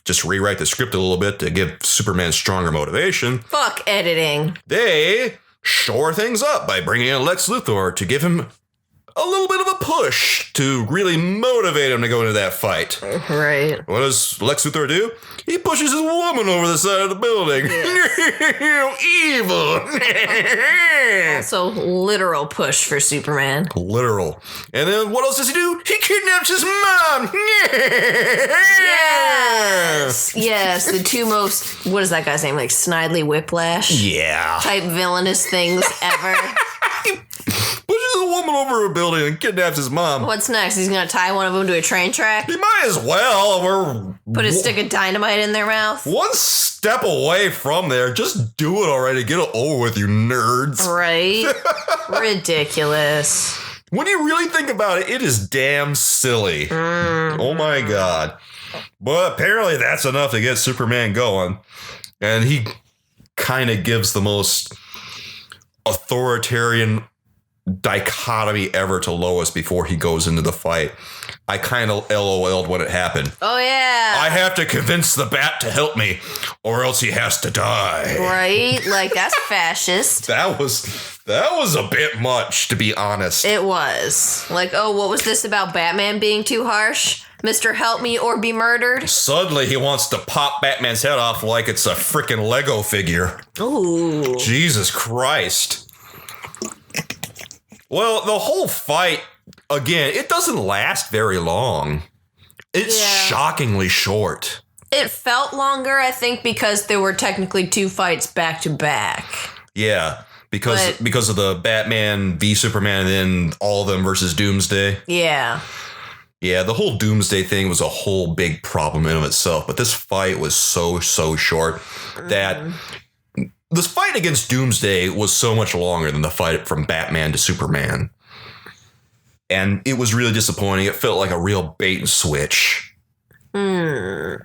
just rewrite the script a little bit to give Superman stronger motivation. Fuck editing. They shore things up by bringing in Lex Luthor to give him a little bit of a push to really motivate him to go into that fight. Right. What does Lex Luthor do? He pushes his woman over the side of the building. Evil. Also, literal push for Superman. Literal. And then what else does he do? He kidnaps his mom. Yes, the two most, what is that guy's name? Like Snidely Whiplash? Yeah. Type villainous things ever. Pushes a woman over a building and kidnaps his mom. What's next? He's going to tie one of them to a train track? He might as well. Put a stick of dynamite in their mouth? One step away from there. Just do it already. Get it over with, you nerds. Right? Ridiculous. When you really think about it, it is damn silly. Oh my God. But apparently that's enough to get Superman going. And he kind of gives the most authoritarian dichotomy ever to Lois before he goes into the fight. I kind of LOL'd when it happened. Oh, yeah. I have to convince the bat to help me or else he has to die. Right? Like, that's fascist. That was a bit much, to be honest. It was. Like, oh, what was this about Batman being too harsh? Mr. Help Me or Be Murdered? Suddenly he wants to pop Batman's head off like it's a freaking Lego figure. Ooh. Jesus Christ. Well, the whole fight, again, it doesn't last very long. It's shockingly short. It felt longer, I think, because there were technically 2 fights back to back. Yeah, because of the Batman v Superman and then all of them versus Doomsday. Yeah. Yeah, the whole Doomsday thing was a whole big problem in of itself, but this fight was so short that this fight against Doomsday was so much longer than the fight from Batman to Superman. And it was really disappointing. It felt like a real bait and switch. And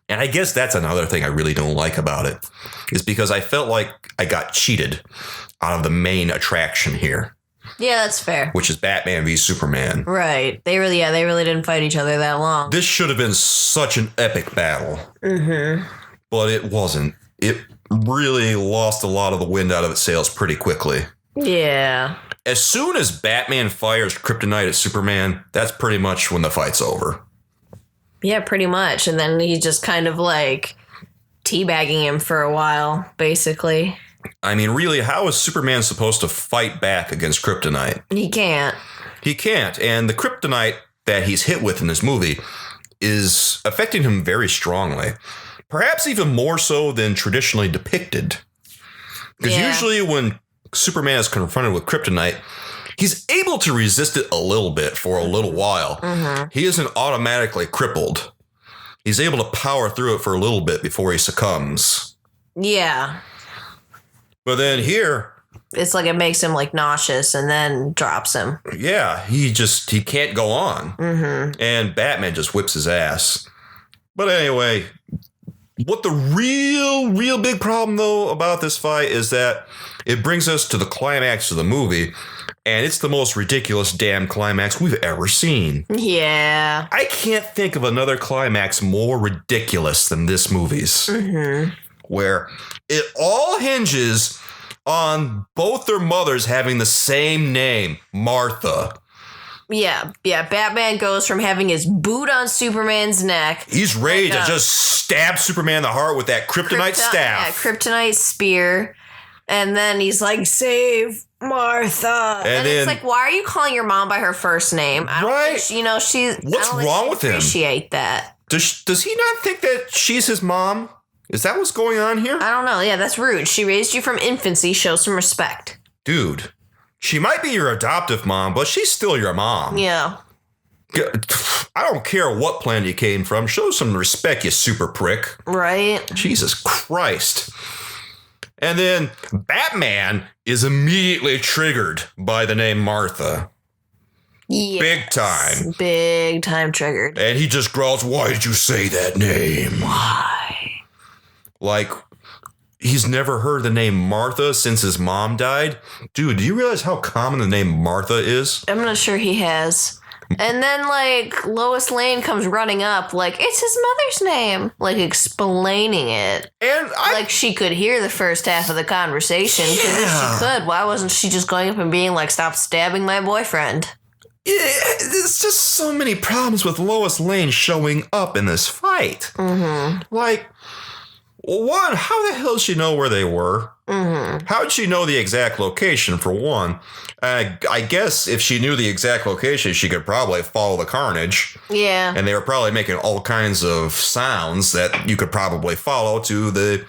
I guess that's another thing I really don't like about it, is because I felt like I got cheated out of the main attraction here. Yeah, that's fair. Which is Batman v Superman. Right. They really didn't fight each other that long. This should have been such an epic battle. But it wasn't. It really lost a lot of the wind out of its sails pretty quickly. Yeah. As soon as Batman fires kryptonite at Superman, that's pretty much when the fight's over. Yeah, pretty much. And then he's just kind of like teabagging him for a while, basically. I mean, really, how is Superman supposed to fight back against kryptonite? He can't. He can't. And the kryptonite that he's hit with in this movie is affecting him very strongly. Perhaps even more so than traditionally depicted. Because usually when Superman is confronted with kryptonite, he's able to resist it a little bit for a little while. He isn't automatically crippled. He's able to power through it for a little bit before he succumbs. Yeah. But then here, it's like it makes him like nauseous and then drops him. Yeah, he can't go on. And Batman just whips his ass. But anyway, what the real big problem though about this fight is that it brings us to the climax of the movie, and it's the most ridiculous damn climax we've ever seen. Yeah. I can't think of another climax more ridiculous than this movie's. Where it all hinges on both their mothers having the same name, Martha. Yeah. Batman goes from having his boot on Superman's neck. He's ready to just stab Superman in the heart with that kryptonite staff. Yeah, kryptonite spear. And then he's like, save Martha. And it's like, why are you calling your mom by her first name? I don't think, she's... What's wrong with him? Appreciate that. Does he not think that she's his mom? Is that what's going on here? I don't know. Yeah, that's rude. She raised you from infancy. Show some respect. Dude, she might be your adoptive mom, but she's still your mom. Yeah. I don't care what planet you came from. Show some respect, you super prick. Right? Jesus Christ. And then Batman is immediately triggered by the name Martha. Yes. Big time. Big time triggered. And he just growls, why did you say that name? Why? Like, he's never heard the name Martha since his mom died. Dude, do you realize how common the name Martha is? I'm not sure he has. And then, like, Lois Lane comes running up, like, it's his mother's name. Like, explaining it. And like, she could hear the first half of the conversation. Because if she could, why wasn't she just going up and being like, stop stabbing my boyfriend? There's just so many problems with Lois Lane showing up in this fight. Like... One, how the hell did she know where they were? How did she know the exact location, for one? I guess if she knew the exact location, she could probably follow the carnage. Yeah. And they were probably making all kinds of sounds that you could probably follow to the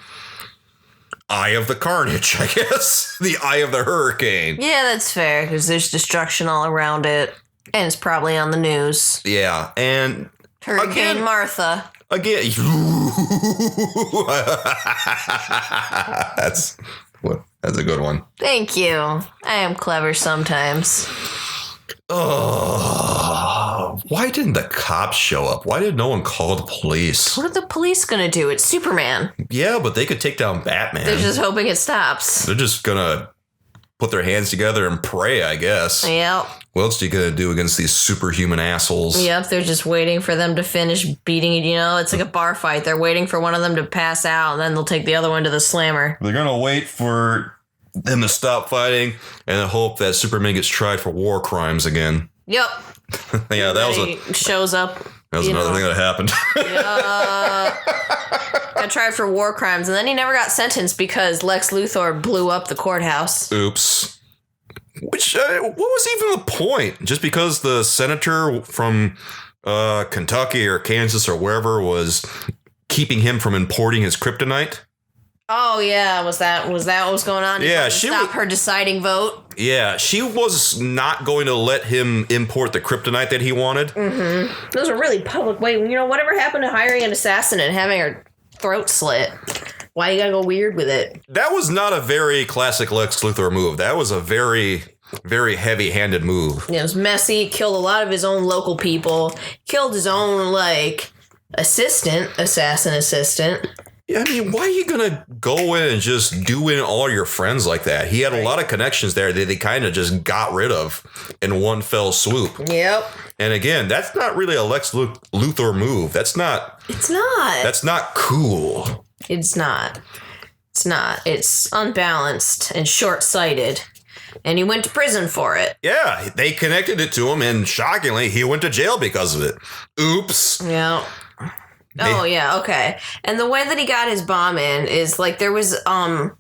eye of the carnage, I guess. The eye of the hurricane. Yeah, that's fair, because there's destruction all around it. And it's probably on the news. Yeah, and... Hurricane Martha. Again, that's a good one. Thank you. I am clever sometimes. Oh, why didn't the cops show up? Why did no one call the police? What are the police gonna do? It's Superman. Yeah, but they could take down Batman. They're just hoping it stops. They're just gonna put their hands together and pray, I guess. Yep. What else are you gonna do against these superhuman assholes? Yep, they're just waiting for them to finish beating it. You know, it's like a bar fight. They're waiting for one of them to pass out, and then they'll take the other one to the slammer. They're gonna wait for them to stop fighting and then hope that Superman gets tried for war crimes again. Yep. Yeah, shows up. That was another thing that happened. Got tried for war crimes, and then he never got sentenced because Lex Luthor blew up the courthouse. Oops. Which, what was even the point? Just because the senator from Kentucky or Kansas or wherever was keeping him from importing his kryptonite? Oh yeah, was that what was going on? Yeah, stop her deciding vote. Yeah, she was not going to let him import the kryptonite that he wanted. Mm-hmm. That was a really public way. You know, whatever happened to hiring an assassin and having her throat slit? Why you gotta go weird with it? That was not a very classic Lex Luthor move. That was a very, very heavy-handed move. It was messy. Killed a lot of his own local people. Killed his own assistant. Yeah, I mean, why are you going to go in and just do in all your friends like that? He had a lot of connections there that they kind of just got rid of in one fell swoop. Yep. And again, that's not really a Lex Luthor move. That's not. It's not. That's not cool. It's not. It's not. It's unbalanced and short-sighted. And he went to prison for it. Yeah, they connected it to him, and shockingly, he went to jail because of it. Oops. Yeah. Oh, yeah, okay. And the way that he got his bomb in is, there was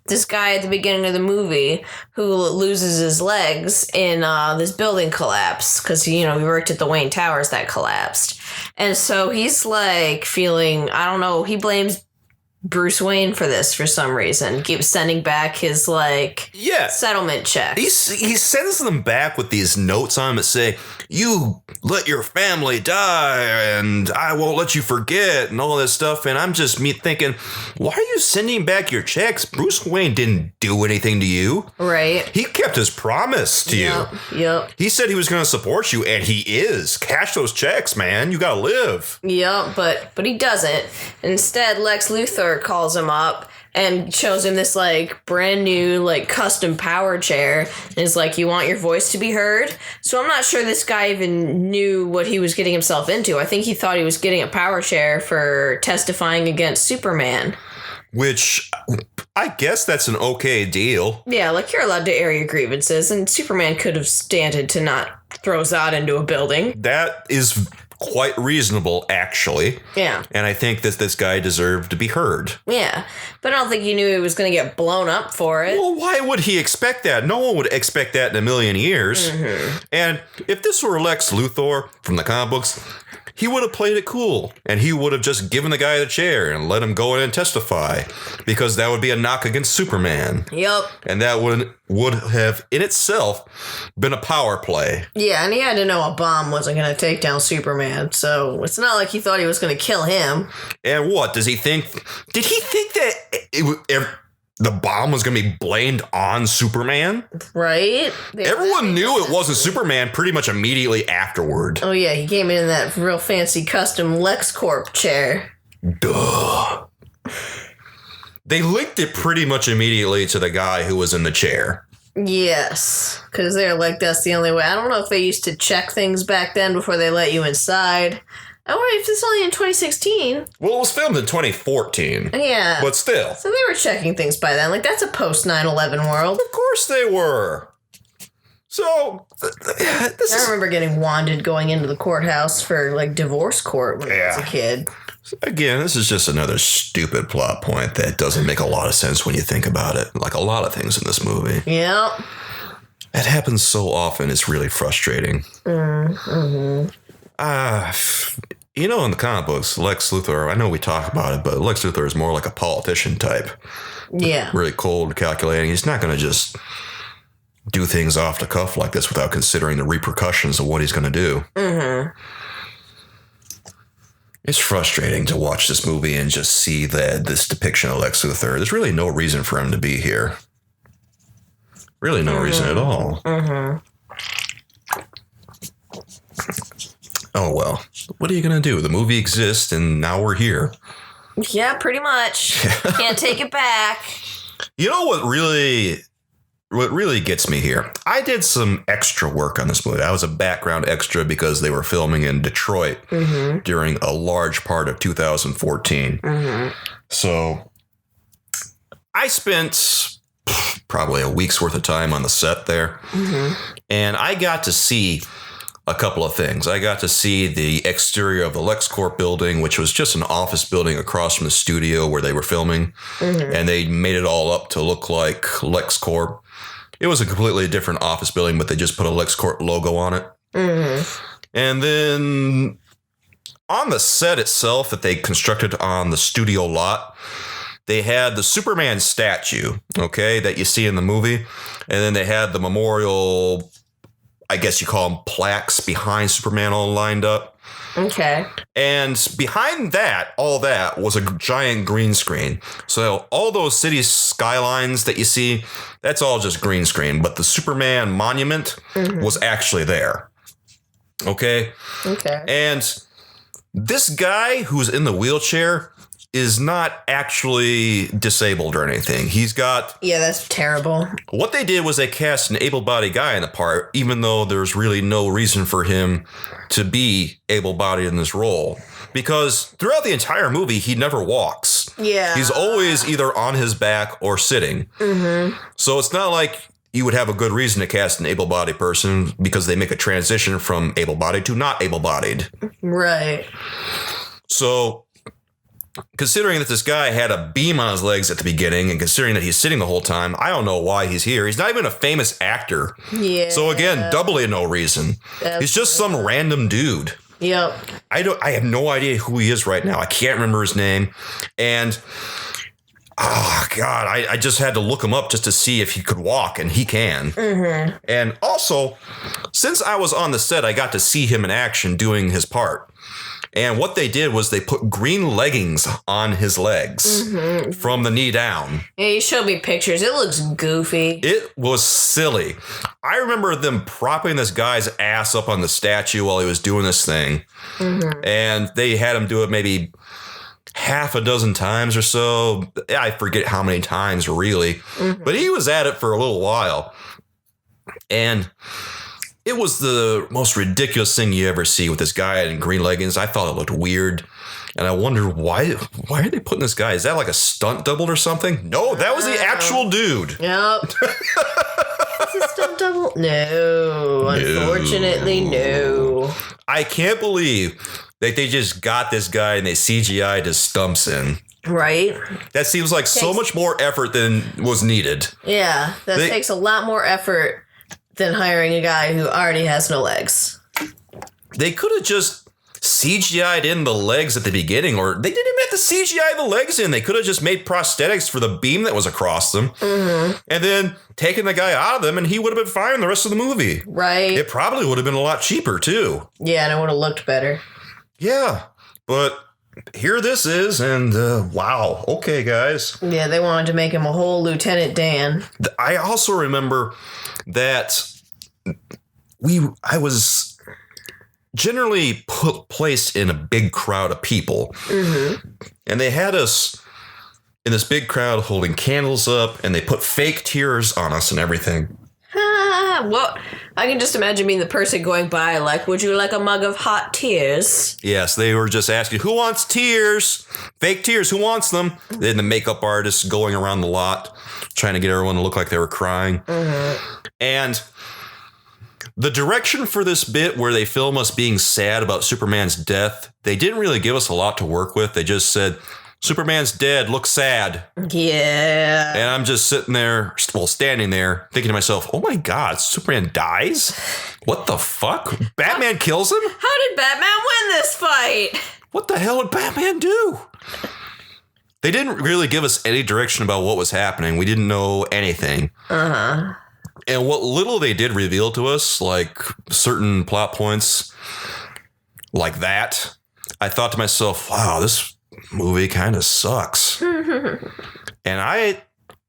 this guy at the beginning of the movie who loses his legs in this building collapse because, he worked at the Wayne Towers that collapsed. And so he's, feeling, I don't know, he blames Bruce Wayne for this for some reason. Keeps sending back his settlement check. He sends them back with these notes on them that say, "You let your family die and I won't let you forget," and all this stuff. And I'm just thinking, why are you sending back your checks? Bruce Wayne didn't do anything to you. Right. He kept his promise to you. Yep. He said he was going to support you, and he is. Cash those checks, man. You got to live. Yep, but he doesn't. Instead, Lex Luthor calls him up and shows him this brand new custom power chair and is like, "You want your voice to be heard?" So I'm not sure this guy even knew what he was getting himself into. I think he thought he was getting a power chair for testifying against Superman. Which, I guess that's an okay deal. Yeah, you're allowed to air your grievances, and Superman could have standed to not throw Zod into a building. That is quite reasonable, actually. Yeah. And I think that this guy deserved to be heard. Yeah. But I don't think he knew he was going to get blown up for it. Well, why would he expect that? No one would expect that in a million years. Mm-hmm. And if this were Lex Luthor from the comic books, he would have played it cool. And he would have just given the guy the chair and let him go in and testify. Because that would be a knock against Superman. Yep. And that would have, in itself, been a power play. Yeah, and he had to know a bomb wasn't going to take down Superman. So it's not like he thought he was going to kill him. And what? Did he think that the bomb was going to be blamed on Superman? Right? Everyone knew it wasn't Superman pretty much immediately afterward. Oh, yeah. He came in that real fancy custom LexCorp chair. Duh. They linked it pretty much immediately to the guy who was in the chair. Yes. Because they're that's the only way. I don't know if they used to check things back then before they let you inside. I wonder if it's only in 2016. Well, it was filmed in 2014. Yeah. But still. So they were checking things by then. That's a post 9/11 world. Of course they were. So, I remember getting wanded going into the courthouse for, divorce court when I was a kid. Again, this is just another stupid plot point that doesn't make a lot of sense when you think about it. Like a lot of things in this movie. Yeah. It happens so often, it's really frustrating. Mm-hmm. In the comic books, Lex Luthor, I know we talk about it, but Lex Luthor is more like a politician type. Yeah. Really cold, calculating. He's not going to just do things off the cuff like this without considering the repercussions of what he's going to do. Mm-hmm. It's frustrating to watch this movie and just see this depiction of Lex Luthor. There's really no reason for him to be here. Really no reason at all. Mm-hmm. Oh, well, what are you going to do? The movie exists, and now we're here. Yeah, pretty much. Can't take it back. You know what really gets me here? I did some extra work on this movie. I was a background extra because they were filming in Detroit during a large part of 2014. So I spent probably a week's worth of time on the set there. And I got to see a couple of things. I got to see the exterior of the LexCorp building, which was just an office building across from the studio where they were filming. And they made it all up to look like LexCorp. It was a completely different office building, but they just put a LexCorp logo on it. And then on the set itself that they constructed on the studio lot, they had the Superman statue, okay, that you see in the movie. And then they had the memorial, I guess you call them plaques behind Superman all lined up. Okay. And behind that, all that was a giant green screen. So all those city skylines that you see, that's all just green screen. But the Superman monument was actually there. Okay. And this guy who's in the wheelchair is not actually disabled or anything. He's got... Yeah, that's terrible. What they did was they cast an able-bodied guy in the part, even though there's really no reason for him to be able-bodied in this role. Because throughout the entire movie, he never walks. Yeah. He's always either on his back or sitting. So it's not like you would have a good reason to cast an able-bodied person because they make a transition from able-bodied to not able-bodied. Right. So... considering that this guy had a beam on his legs at the beginning and considering that he's sitting the whole time, I don't know why he's here. He's not even a famous actor. Yeah. So again, doubly no reason. He's just some random dude. Yep. I have no idea who he is right now. I can't remember his name. And God, I just had to look him up just to see if he could walk, and he can. And also, since I was on the set, I got to see him in action doing his part. And what they did was they put green leggings on his legs from the knee down. Yeah, you showed me pictures. It looks goofy. It was silly. I remember them propping this guy's ass up on the statue while he was doing this thing. And they had him do it maybe half a dozen times or so. I forget how many times really. But he was at it for a little while. And... it was the most ridiculous thing you ever see with this guy in green leggings. I thought it looked weird. And I wonder why are they putting this guy? Is that like a stunt double or something? No, that was the actual dude. Yep. Is it a stunt double? No. Unfortunately, no. I can't believe that they just got this guy and they CGI'd his stumps in. Right. That seems like so much more effort than was needed. Yeah, that takes a lot more effort than hiring a guy who already has no legs. They could have just CGI'd in the legs at the beginning, or they didn't even have to CGI the legs in. They could have just made prosthetics for the beam that was across them, and then taken the guy out of them, and he would have been fine the rest of the movie. Right. It probably would have been a lot cheaper, too. Yeah, and it would have looked better. Yeah, but here this is, and wow. Okay, guys. Yeah, they wanted to make him a whole Lieutenant Dan. I also remember that I was generally placed in a big crowd of people. And they had us in this big crowd holding candles up, and they put fake tears on us and everything. Well, I can just imagine being the person going by like, would you like a mug of hot tears? Yes, they were just asking, who wants tears? Fake tears, who wants them? Then the makeup artists going around the lot trying to get everyone to look like they were crying. And the direction for this bit where they film us being sad about Superman's death, they didn't really give us a lot to work with. They just said, Superman's dead, look sad. Yeah. And I'm just sitting there, standing there, thinking to myself, oh my God, Superman dies? What the fuck? Batman kills him? How did Batman win this fight? What the hell did Batman do? They didn't really give us any direction about what was happening. We didn't know anything. And what little they did reveal to us, like certain plot points like that, I thought to myself, wow, this movie kind of sucks. And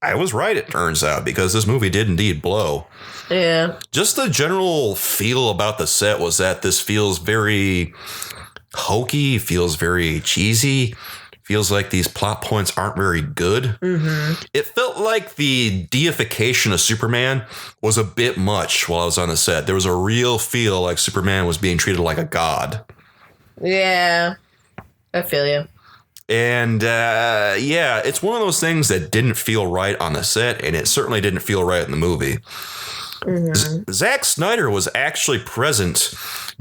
I was right, it turns out, because this movie did indeed blow. Yeah. Just the general feel about the set was that this feels very hokey, feels very cheesy, feels like these plot points aren't very good. Mm-hmm. It felt like the deification of Superman was a bit much while I was on the set. There was a real feel like Superman was being treated like a god. Yeah, I feel you. And yeah, it's one of those things that didn't feel right on the set, and it certainly didn't feel right in the movie. Mm-hmm. Zack Snyder was actually present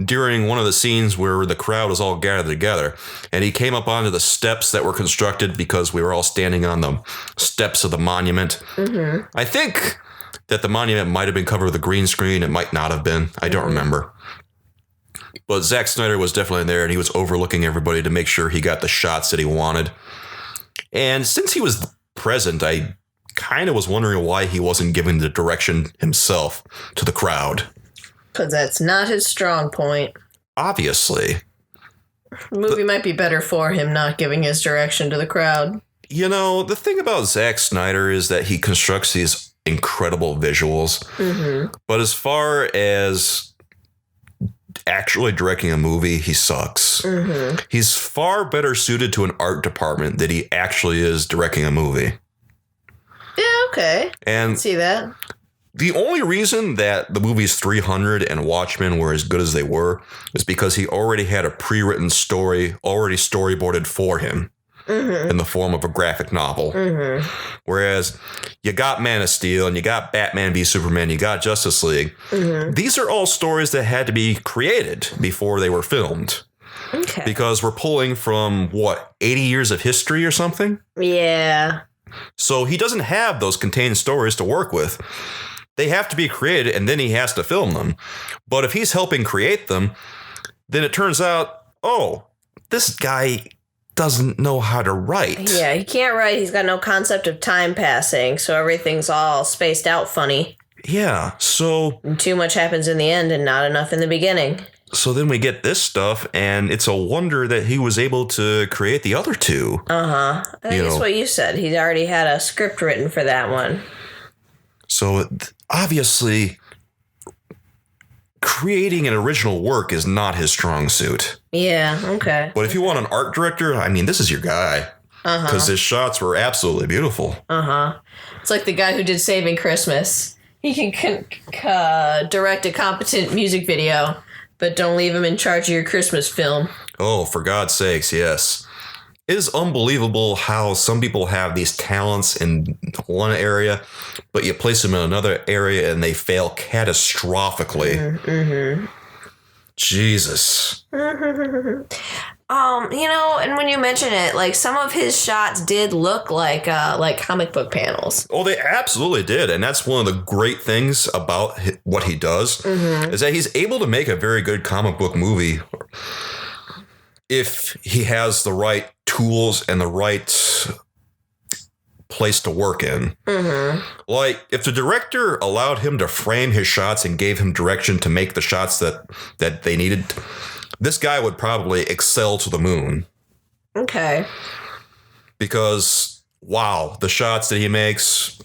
during one of the scenes where the crowd was all gathered together, and he came up onto the steps that were constructed because we were all standing on the steps of the monument. Mm-hmm. I think that the monument might have been covered with a green screen. It might not have been. I don't remember. But Zack Snyder was definitely there, and he was overlooking everybody to make sure he got the shots that he wanted. And since he was present, I kind of was wondering why he wasn't giving the direction himself to the crowd. Because that's not his strong point. Obviously. The movie might be better for him not giving his direction to the crowd. You know, the thing about Zack Snyder is that he constructs these incredible visuals. Mm-hmm. But as far as actually directing a movie, he sucks. Mm-hmm. He's far better suited to an art department than he actually is directing a movie. Yeah, okay. And I can see that. The only reason that the movies 300 and Watchmen were as good as they were is because he already had a pre-written story already storyboarded for him in the form of a graphic novel. Mm-hmm. Whereas you got Man of Steel and you got Batman v Superman, you got Justice League. Mm-hmm. These are all stories that had to be created before they were filmed. Okay. Because we're pulling from, 80 years of history or something? Yeah. So he doesn't have those contained stories to work with. They have to be created, and then he has to film them. But if he's helping create them, then it turns out, this guy doesn't know how to write. Yeah, he can't write. He's got no concept of time passing, so everything's all spaced out funny. Yeah, so... And too much happens in the end and not enough in the beginning. So then we get this stuff, and it's a wonder that he was able to create the other two. Uh-huh. I think it's what you said. He's already had a script written for that one. So obviously, creating an original work is not his strong suit. Yeah, okay. But if you want an art director, I mean, this is your guy. Because his shots were absolutely beautiful. Uh-huh. It's like the guy who did Saving Christmas. He can direct a competent music video, but don't leave him in charge of your Christmas film. Oh, for God's sakes, yes. It is unbelievable how some people have these talents in one area, but you place them in another area and they fail catastrophically. Mm-hmm. Jesus. And when you mention it, like some of his shots did look like comic book panels. Oh, they absolutely did. And that's one of the great things about what he does is that he's able to make a very good comic book movie if he has the right tools and the right place to work in. Mm-hmm. Like, if the director allowed him to frame his shots and gave him direction to make the shots that they needed, this guy would probably excel to the moon. Okay. Because, wow, the shots that he makes,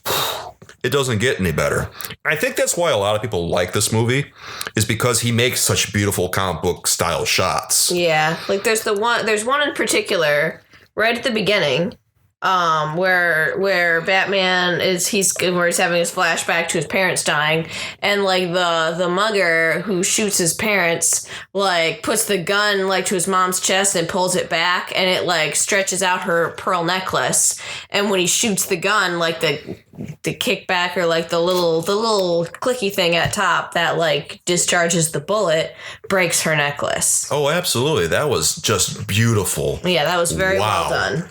it doesn't get any better. I think that's why a lot of people like this movie, is because he makes such beautiful comic book style shots. Yeah, like there's one in particular right at the beginning, where Batman he's having his flashback to his parents dying, and like the mugger who shoots his parents like puts the gun like to his mom's chest and pulls it back, and it like stretches out her pearl necklace, and when he shoots the gun, like the kickback or like the little clicky thing at top that like discharges the bullet breaks her necklace. Oh, absolutely. That was just beautiful. Yeah, that was very well done.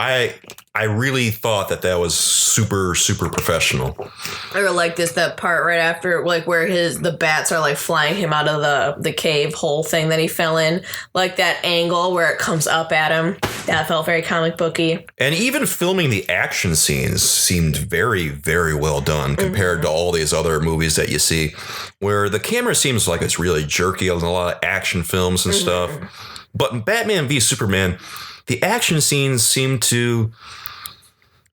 I really thought that was super, super professional. Or like that part right after, like where the bats are like flying him out of the cave hole thing that he fell in. Like that angle where it comes up at him. That felt very comic booky. And even filming the action scenes seemed very, very well done compared to all these other movies that you see, where the camera seems like it's really jerky on a lot of action films and stuff. But in Batman v Superman, the action scenes seem to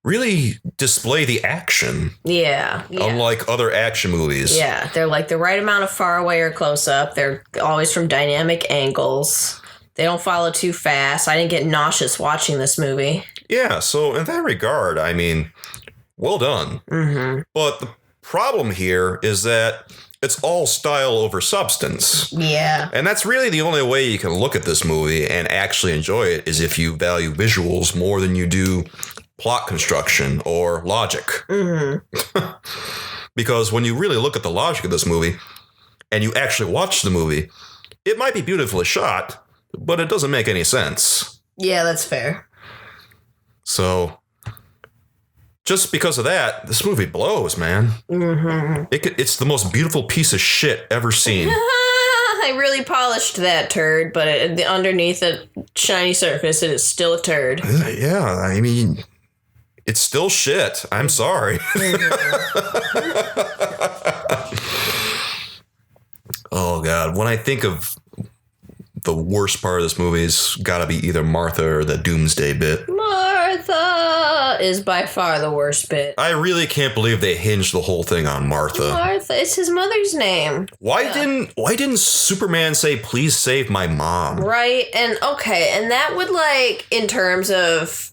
really display the action. Yeah. Unlike other action movies. Yeah, they're like the right amount of far away or close up. They're always from dynamic angles. They don't follow too fast. I didn't get nauseous watching this movie. Yeah, so in that regard, I mean, well done. Mm-hmm. But the problem here is that it's all style over substance. Yeah. And that's really the only way you can look at this movie and actually enjoy it is if you value visuals more than you do plot construction or logic. Mm-hmm. Because when you really look at the logic of this movie and you actually watch the movie, it might be beautifully shot, but it doesn't make any sense. Yeah, that's fair. So just because of that, this movie blows, man. Mm-hmm. It's the most beautiful piece of shit ever seen. I really polished that turd, but underneath a shiny surface, it is still a turd. Yeah, I mean, it's still shit. I'm sorry. Oh, God. When I think of the worst part of this movie, it's got to be either Martha or the Doomsday bit. Martha is by far the worst bit. I really can't believe they hinged the whole thing on Martha. Martha, it's his mother's name. Why didn't Superman say, "Please save my mom"? Right, and okay, and that would like in terms of,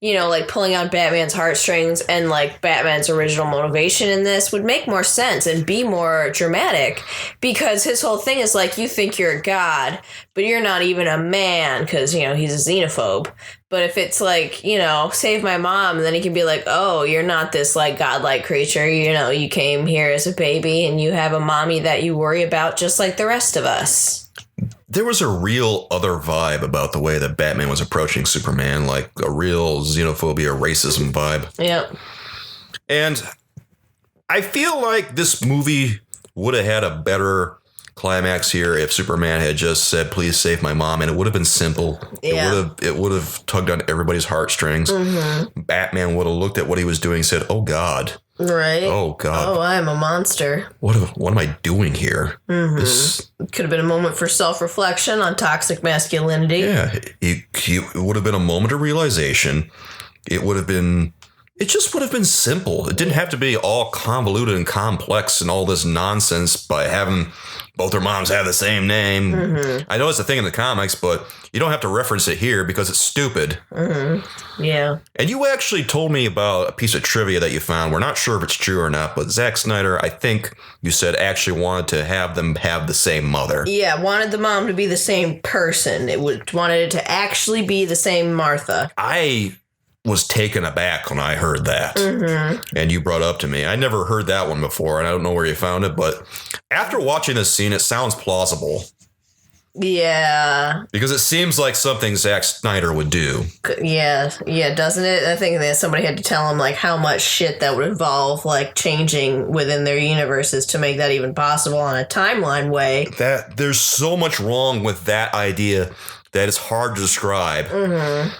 you know, like pulling on Batman's heartstrings and like Batman's original motivation in this would make more sense and be more dramatic, because his whole thing is like, you think you're a god, but you're not even a man, because, you know, he's a xenophobe. But if it's like, you know, save my mom, then he can be like, oh, you're not this like godlike creature. You know, you came here as a baby and you have a mommy that you worry about just like the rest of us. There was a real other vibe about the way that Batman was approaching Superman, like a real xenophobia, racism vibe. Yep. And I feel like this movie would have had a better climax here if Superman had just said, "Please save my mom," and it would have been simple. Yeah. It would have tugged on everybody's heartstrings. Mm-hmm. Batman would have looked at what he was doing and said, "Oh God." Right. Oh God. Oh, I'm a monster. What am I doing here? Mm-hmm. This could have been a moment for self-reflection on toxic masculinity. Yeah. It would have been a moment of realization. It just would have been simple. It didn't have to be all convoluted and complex and all this nonsense by having both their moms have the same name. Mm-hmm. I know it's a thing in the comics, but you don't have to reference it here because it's stupid. Mm-hmm. Yeah. And you actually told me about a piece of trivia that you found. We're not sure if it's true or not, but Zack Snyder, I think you said, actually wanted to have them have the same mother. Yeah, wanted the mom to be the same person. Wanted it to actually be the same Martha. I was taken aback when I heard that. Mm-hmm. And you brought up to me. I never heard that one before, and I don't know where you found it, but after watching this scene, it sounds plausible. Yeah. Because it seems like something Zack Snyder would do. Yeah, doesn't it? I think that somebody had to tell him like how much shit that would involve like changing within their universes to make that even possible on a timeline way. That there's so much wrong with that idea that it's hard to describe. Mm-hmm.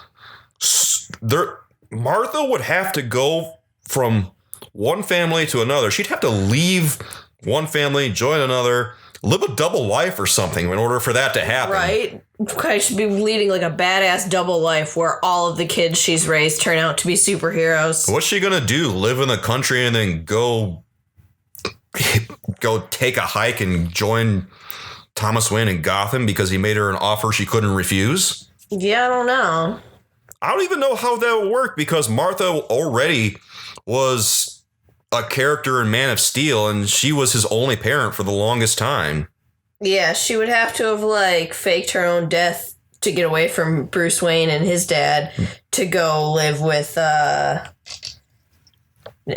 Martha would have to go from one family to another. She'd have to leave one family, join another, live a double life or something in order for that to happen. Right? I should be leading like a badass double life where all of the kids she's raised turn out to be superheroes. What's she gonna do? Live in the country and then go take a hike and join Thomas Wayne in Gotham because he made her an offer she couldn't refuse? Yeah, I don't know. I don't even know how that would work because Martha already was a character in Man of Steel and she was his only parent for the longest time. Yeah, she would have to have like faked her own death to get away from Bruce Wayne and his dad to go live with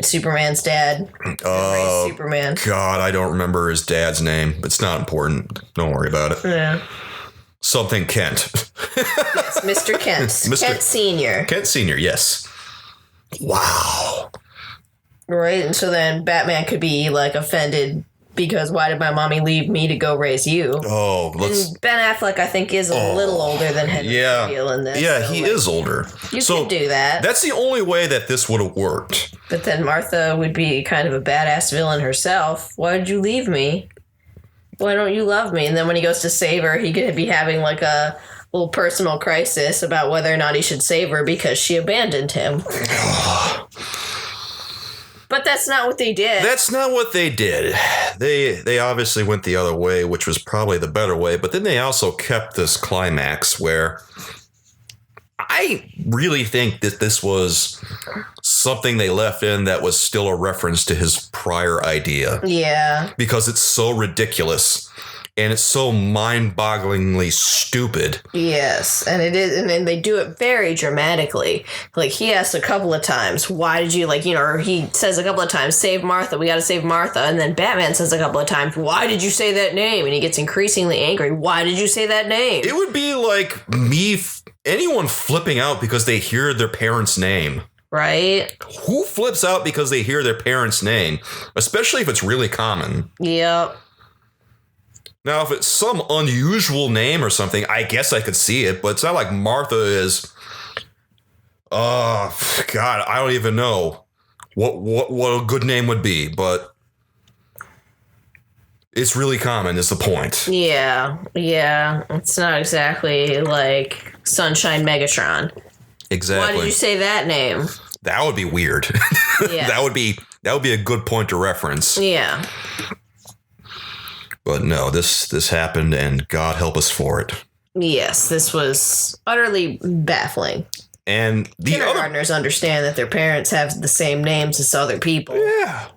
Superman's dad. Superman. God, I don't remember his dad's name. It's not important. Don't worry about it. Yeah. Something Kent. Yes, Mr. Kent. Kent Sr. Kent Sr., yes. Wow. Right, and so then Batman could be, like, offended because why did my mommy leave me to go raise you? Oh, and Ben Affleck, I think, is a little older than Henry Cavill in this. Yeah, so, he is older. You could do that. That's the only way that this would have worked. But then Martha would be kind of a badass villain herself. Why did you leave me? Why don't you love me? And then when he goes to save her, he could be having like a little personal crisis about whether or not he should save her because she abandoned him. But that's not what they did. That's not what they did. They obviously went the other way, which was probably the better way. But then they also kept this climax where I really think that this was something they left in that was still a reference to his prior idea. Yeah. Because it's so ridiculous. And it's so mind-bogglingly stupid. Yes, and it is, and then they do it very dramatically. Like, he asks a couple of times, why did you, or he says a couple of times, save Martha, we gotta save Martha. And then Batman says a couple of times, why did you say that name? And he gets increasingly angry. Why did you say that name? It would be like anyone flipping out because they hear their parents' name. Right? Who flips out because they hear their parents' name? Especially if it's really common. Yep. Now, if it's some unusual name or something, I guess I could see it, but it's not like Martha is. God, I don't even know what a good name would be, but it's really common is the point. Yeah. It's not exactly like Sunshine Megatron. Exactly. Why did you say that name? That would be weird. Yeah. That would be a good point to reference. Yeah. But no, this happened, and God help us for it. Yes, this was utterly baffling. And the kindergartners understand that their parents have the same names as other people. Yeah.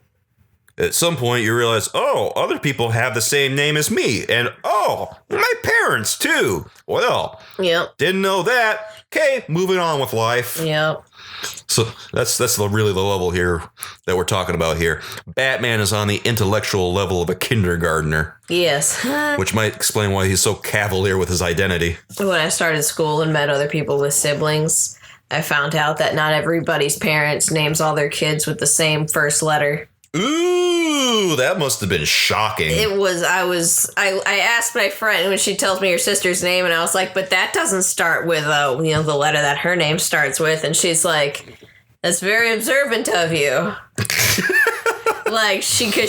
At some point, you realize, oh, other people have the same name as me, and oh, my parents too. Well, Yep. Didn't know that. Okay, moving on with life. Yep. So that's really the level here that we're talking about here. Batman is on the intellectual level of a kindergartner. Yes. Which might explain why he's so cavalier with his identity. When I started school and met other people with siblings, I found out that not everybody's parents names all their kids with the same first letter. Ooh, that must have been shocking. It was, I asked my friend when she tells me her sister's name, and I was like, but that doesn't start with, the letter that her name starts with. And she's like, that's very observant of you. Because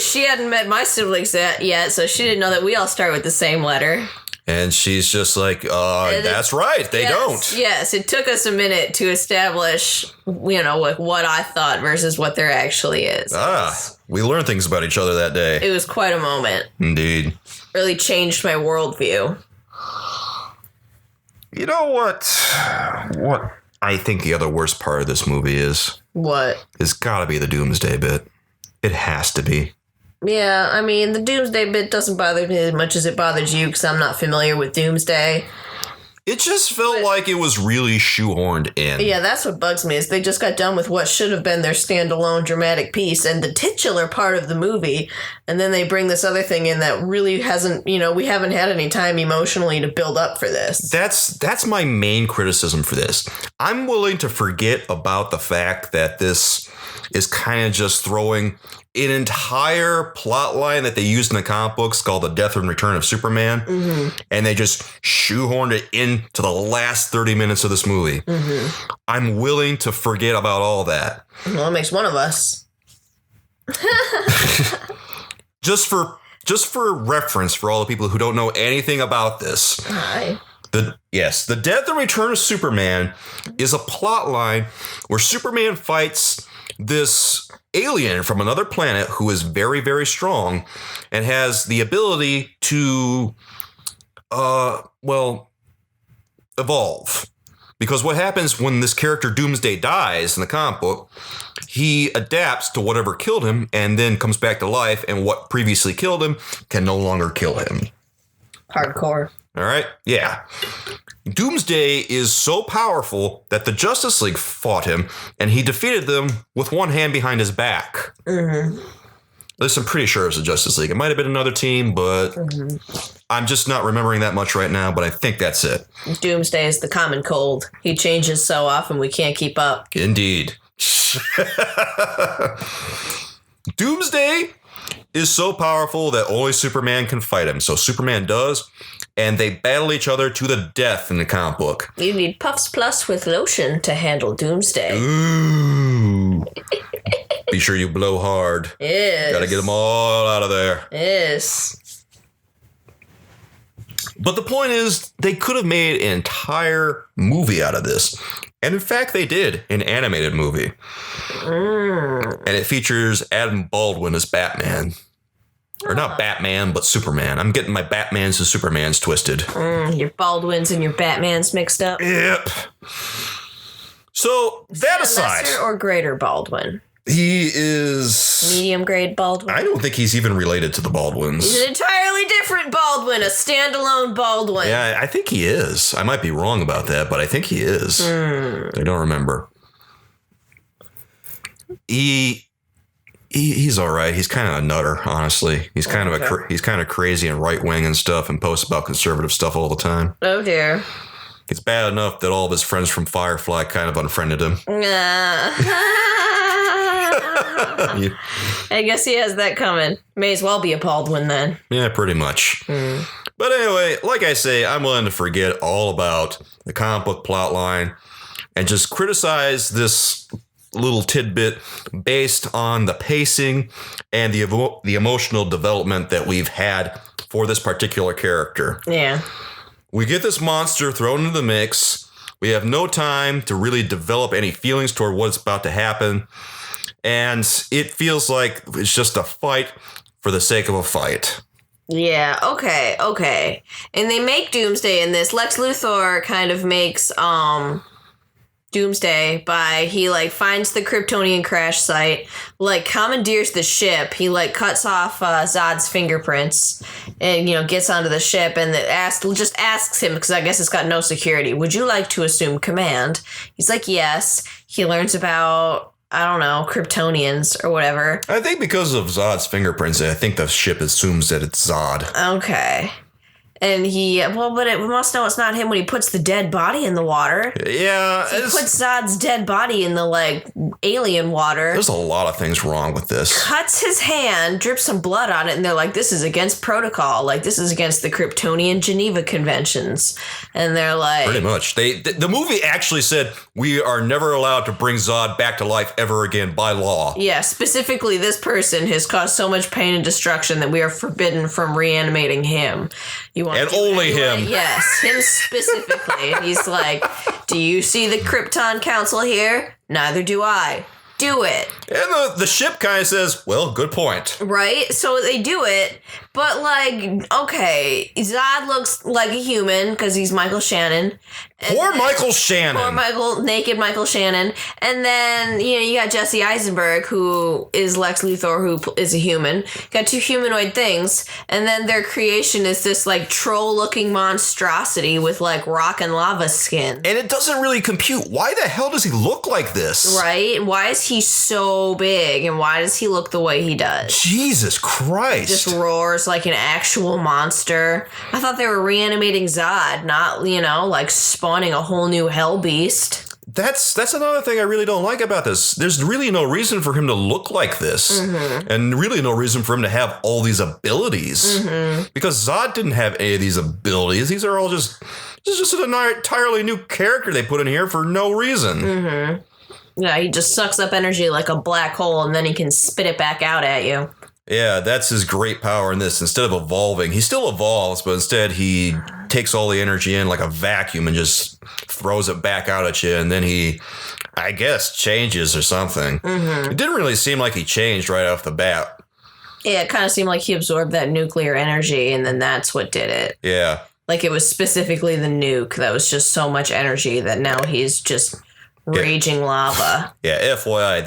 she hadn't met my siblings yet, so she didn't know that we all start with the same letter. And she's just like, that's right, they don't. Yes, it took us a minute to establish, what I thought versus what there actually is. We learned things about each other that day. It was quite a moment. Indeed. Really changed my worldview. You know what? What I think the other worst part of this movie is? What? It's gotta be the Doomsday bit. It has to be. Yeah, I mean, the Doomsday bit doesn't bother me as much as it bothers you because I'm not familiar with Doomsday. It just felt like it was really shoehorned in. Yeah, that's what bugs me is they just got done with what should have been their standalone dramatic piece and the titular part of the movie, and then they bring this other thing in that really hasn't, we haven't had any time emotionally to build up for this. That's my main criticism for this. I'm willing to forget about the fact that this is kind of just throwing an entire plot line that they used in the comic books called The Death and Return of Superman. Mm-hmm. And they just shoehorned it into the last 30 minutes of this movie. Mm-hmm. I'm willing to forget about all that. Well, it makes one of us. Just for reference for all the people who don't know anything about this. Hi. The Death and Return of Superman is a plot line where Superman fights this alien from another planet who is very, very strong and has the ability to, evolve. Because what happens when this character Doomsday dies in the comic book, he adapts to whatever killed him and then comes back to life, and what previously killed him can no longer kill him. Hardcore. All right? Yeah. Doomsday is so powerful that the Justice League fought him, and he defeated them with one hand behind his back. Mm-hmm. At least I'm pretty sure it was the Justice League. It might have been another team, but I'm just not remembering that much right now, but I think that's it. Doomsday is the common cold. He changes so often we can't keep up. Indeed. Doomsday is so powerful that only Superman can fight him. So Superman does, and they battle each other to the death in the comic book. You need Puffs Plus with lotion to handle Doomsday. Ooh. Be sure you blow hard. Yes. Gotta get them all out of there. Yes. But the point is, they could have made an entire movie out of this. And in fact, they did an animated movie. And it features Adam Baldwin as Batman. Or not Batman, but Superman. I'm getting my Batmans and Supermans twisted. Your Baldwins and your Batmans mixed up. Yep. So, that aside. Lesser or greater Baldwin? He is... Medium grade Baldwin? I don't think he's even related to the Baldwins. He's an entirely different Baldwin, a standalone Baldwin. Yeah, I think he is. I might be wrong about that, but I think he is. I don't remember. He's all right. He's kind of a nutter, honestly. He's kind of crazy and right wing and stuff, and posts about conservative stuff all the time. Oh dear. It's bad enough that all of his friends from Firefly kind of unfriended him. I guess he has that coming. May as well be a Baldwin then. Yeah, pretty much. But anyway, like I say, I'm willing to forget all about the comic book plot line and just criticize this little tidbit based on the pacing and the emotional development that we've had for this particular character. Yeah. We get this monster thrown into the mix. We have no time to really develop any feelings toward what's about to happen. And it feels like it's just a fight for the sake of a fight. Yeah, okay. And they make Doomsday in this. Lex Luthor kind of makes Doomsday by he finds the Kryptonian crash site, commandeers the ship. He cuts off Zod's fingerprints and gets onto the ship and just asks him, because I guess it's got no security, would you like to assume command? He's like, yes. He learns about, I don't know, Kryptonians or whatever. I think because of Zod's fingerprints, I think the ship assumes that it's Zod. Okay. And but we must know it's not him when he puts the dead body in the water. Yeah. He puts Zod's dead body in the, alien water. There's a lot of things wrong with this. Cuts his hand, drips some blood on it, and they're like, this is against protocol. This is against the Kryptonian Geneva Conventions. And they're like... Pretty much. The movie actually said, we are never allowed to bring Zod back to life ever again by law. Yeah, specifically this person has caused so much pain and destruction that we are forbidden from reanimating him. And only him. Yes, him specifically. He's like, do you see the Krypton Council here? Neither do I. Do it. And the ship kind of says, well, good point. Right? So they do it, but okay, Zod looks like a human because he's Michael Shannon. Poor Michael Shannon. Naked Michael Shannon. And then, you got Jesse Eisenberg, who is Lex Luthor, who is a human. You got two humanoid things. And then their creation is this, troll-looking monstrosity with, rock and lava skin. And it doesn't really compute. Why the hell does he look like this? Right? Why is he so big? And why does he look the way he does? Jesus Christ. Just roars like an actual monster. I thought they were reanimating Zod, not, spawning a whole new hell beast. That's another thing I really don't like about this. There's really no reason for him to look like this. And really no reason for him to have all these abilities. Because Zod didn't have any of these abilities. These are all this is just an entirely new character they put in here for no reason. Yeah, he just sucks up energy like a black hole and then he can spit it back out at you. Yeah, that's his great power in this. Instead of evolving, he still evolves, but instead he takes all the energy in like a vacuum and just throws it back out at you. And then he, I guess, changes or something. It didn't really seem like he changed right off the bat. Yeah, it kind of seemed like he absorbed that nuclear energy and then that's what did it. Yeah. Like it was specifically the nuke that was just so much energy that now he's just... raging lava. Yeah, FYI,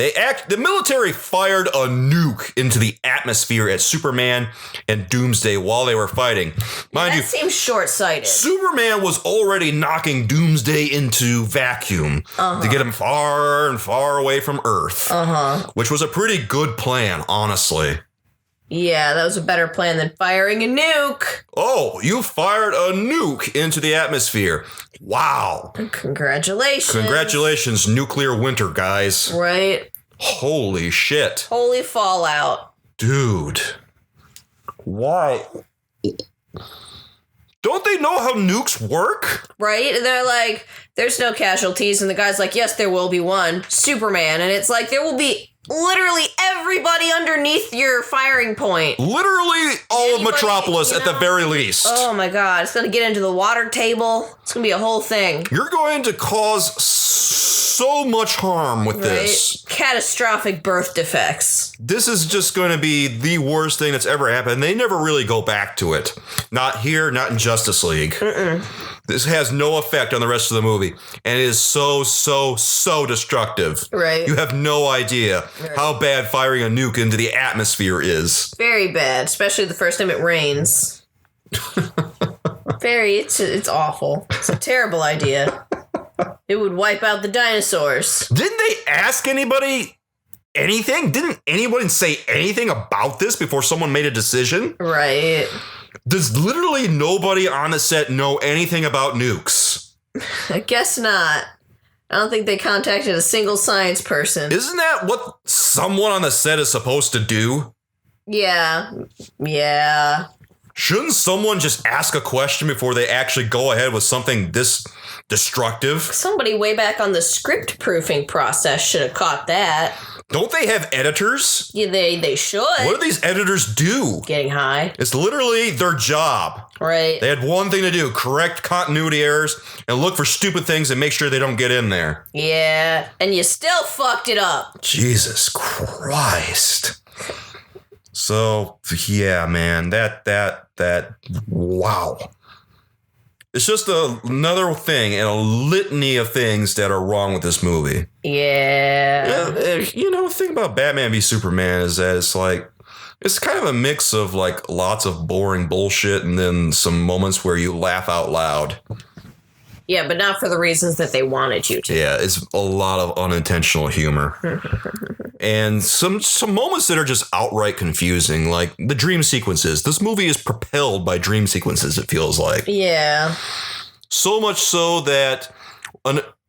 the military fired a nuke into the atmosphere at Superman and Doomsday while they were fighting. Mind you, that seems short-sighted. Superman was already knocking Doomsday into vacuum to get him far and far away from Earth. Which was a pretty good plan, honestly. Yeah, that was a better plan than firing a nuke. Oh, you fired a nuke into the atmosphere. Wow. Congratulations. Congratulations, nuclear winter, guys. Right. Holy shit. Holy fallout. Dude. Why? Don't they know how nukes work? Right? And they're like, there's no casualties. And the guy's like, yes, there will be one. Superman. And it's like, there will be literally everybody underneath your firing point. Literally all of Metropolis at the very least. Oh my god, it's going to get into the water table. It's going to be a whole thing. You're going to cause so much harm with this. Catastrophic birth defects. This is just going to be the worst thing that's ever happened. They never really go back to it. Not here, not in Justice League. This has no effect on the rest of the movie. And it is so destructive. Right. You have no idea how bad firing a nuke into the atmosphere is. Very bad, especially the first time it rains. It's awful. It's a terrible idea. It would wipe out the dinosaurs. Didn't they ask anybody anything? Didn't anyone say anything about this before someone made a decision? Right. Does literally nobody on the set know anything about nukes? I guess not. I don't think they contacted a single science person. Isn't that what someone on the set is supposed to do? Yeah. Shouldn't someone just ask a question before they actually go ahead with something this destructive? Somebody way back on the script proofing process should have caught that. Don't they have editors? Yeah, they should. What do these editors do? Getting high. It's literally their job. Right. They had one thing to do, correct continuity errors and look for stupid things and make sure they don't get in there. Yeah, and you still fucked it up. Jesus Christ. So, yeah, man, that, wow. It's just another thing and a litany of things that are wrong with this movie. Yeah. You know, the thing about Batman v Superman is that it's kind of a mix of like lots of boring bullshit and then some moments where you laugh out loud. Yeah, but not for the reasons that they wanted you to. Yeah, it's a lot of unintentional humor. And some moments that are just outright confusing, like the dream sequences. This movie is propelled by dream sequences, it feels like. Yeah. So much so that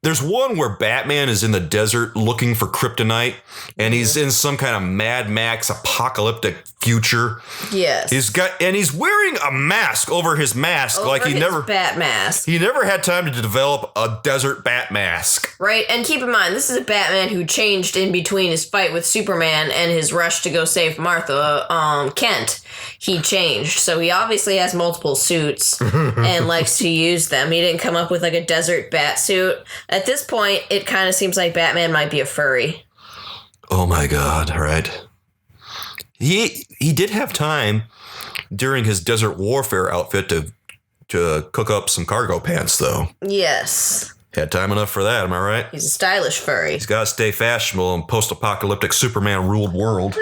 there's one where Batman is in the desert looking for kryptonite, and he's in some kind of Mad Max apocalyptic future. Yes. He's wearing a mask over his mask, over his bat mask. He never had time to develop a desert bat mask. Right, and keep in mind, this is a Batman who changed in between his fight with Superman and his rush to go save Martha Kent. He changed, so he obviously has multiple suits and likes to use them. He didn't come up with like a desert bat suit. At this point, it kind of seems like Batman might be a furry. Oh my God, right. He did have time during his desert warfare outfit to cook up some cargo pants, though. Yes. Had time enough for that, am I right? He's a stylish furry. He's got to stay fashionable in post-apocalyptic Superman-ruled world.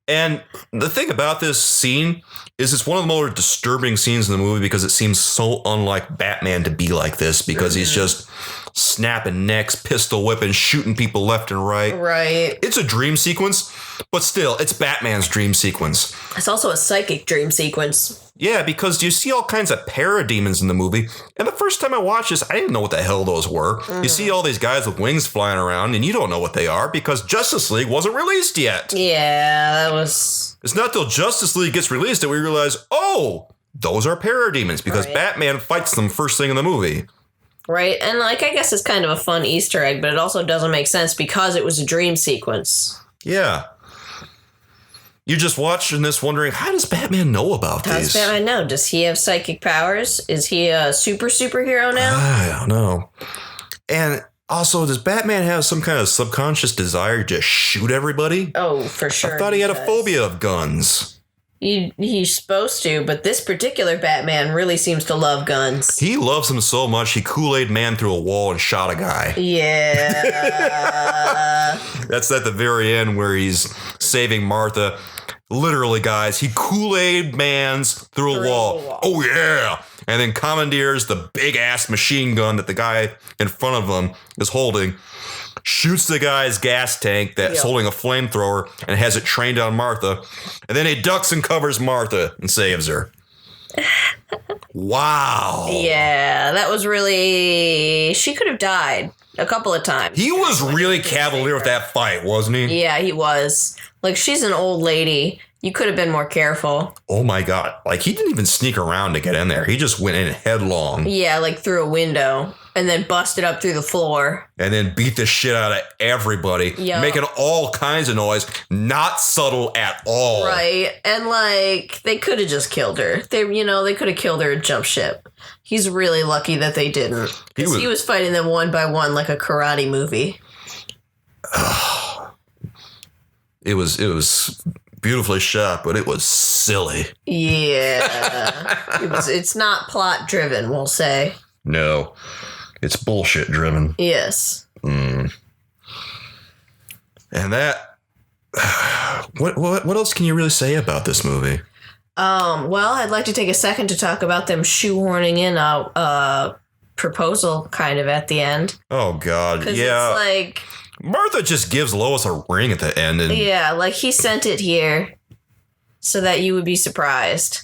And the thing about this scene is it's one of the more disturbing scenes in the movie because it seems so unlike Batman to be like this because he's just snapping necks, pistol whipping, shooting people left and right. Right. It's a dream sequence, but still, it's Batman's dream sequence. It's also a psychic dream sequence. Yeah, because you see all kinds of parademons in the movie. And the first time I watched this, I didn't know what the hell those were. You see all these guys with wings flying around, and you don't know what they are because Justice League wasn't released yet. Yeah, that was... It's not till Justice League gets released that we realize, oh, those are parademons because Batman fights them first thing in the movie. Right, and I guess it's kind of a fun Easter egg, but it also doesn't make sense because it was a dream sequence. Yeah. You're just watching this wondering, how does Batman know about these? How does Batman know? Does he have psychic powers? Is he a superhero now? I don't know. And also, does Batman have some kind of subconscious desire to just shoot everybody? Oh, for sure. I thought he had a phobia of guns. He's supposed to, but this particular Batman really seems to love guns. He loves them so much, he Kool-Aid Man through a wall and shot a guy. Yeah. That's at the very end where he's saving Martha. Literally, guys, he Kool-Aid Mans through a wall. Oh, yeah. And then commandeers the big-ass machine gun that the guy in front of him is holding. Shoots the guy's gas tank that's holding a flamethrower and has it trained on Martha. And then he ducks and covers Martha and saves her. Wow. Yeah, that was really... She could have died a couple of times. He was really cavalier with that fight, wasn't he? Yeah, he was. Like, she's an old lady. You could have been more careful. Oh, my God. Like, he didn't even sneak around to get in there. He just went in headlong. Yeah, like through a window. And then busted up through the floor. And then beat the shit out of everybody. Yep. Making all kinds of noise. Not subtle at all. Right. And like, they could have just killed her. They could have killed her and jumped ship. He's really lucky that they didn't. Because he was fighting them one by one like a karate movie. It was beautifully shot, but it was silly. Yeah. It's not plot driven, we'll say. No. It's bullshit driven. Yes. And that what else can you really say about this movie? Well, I'd like to take a second to talk about them shoehorning in a proposal kind of at the end. Oh God. Yeah. It's like Martha just gives Lois a ring at the end and yeah, like he sent it here so that you would be surprised.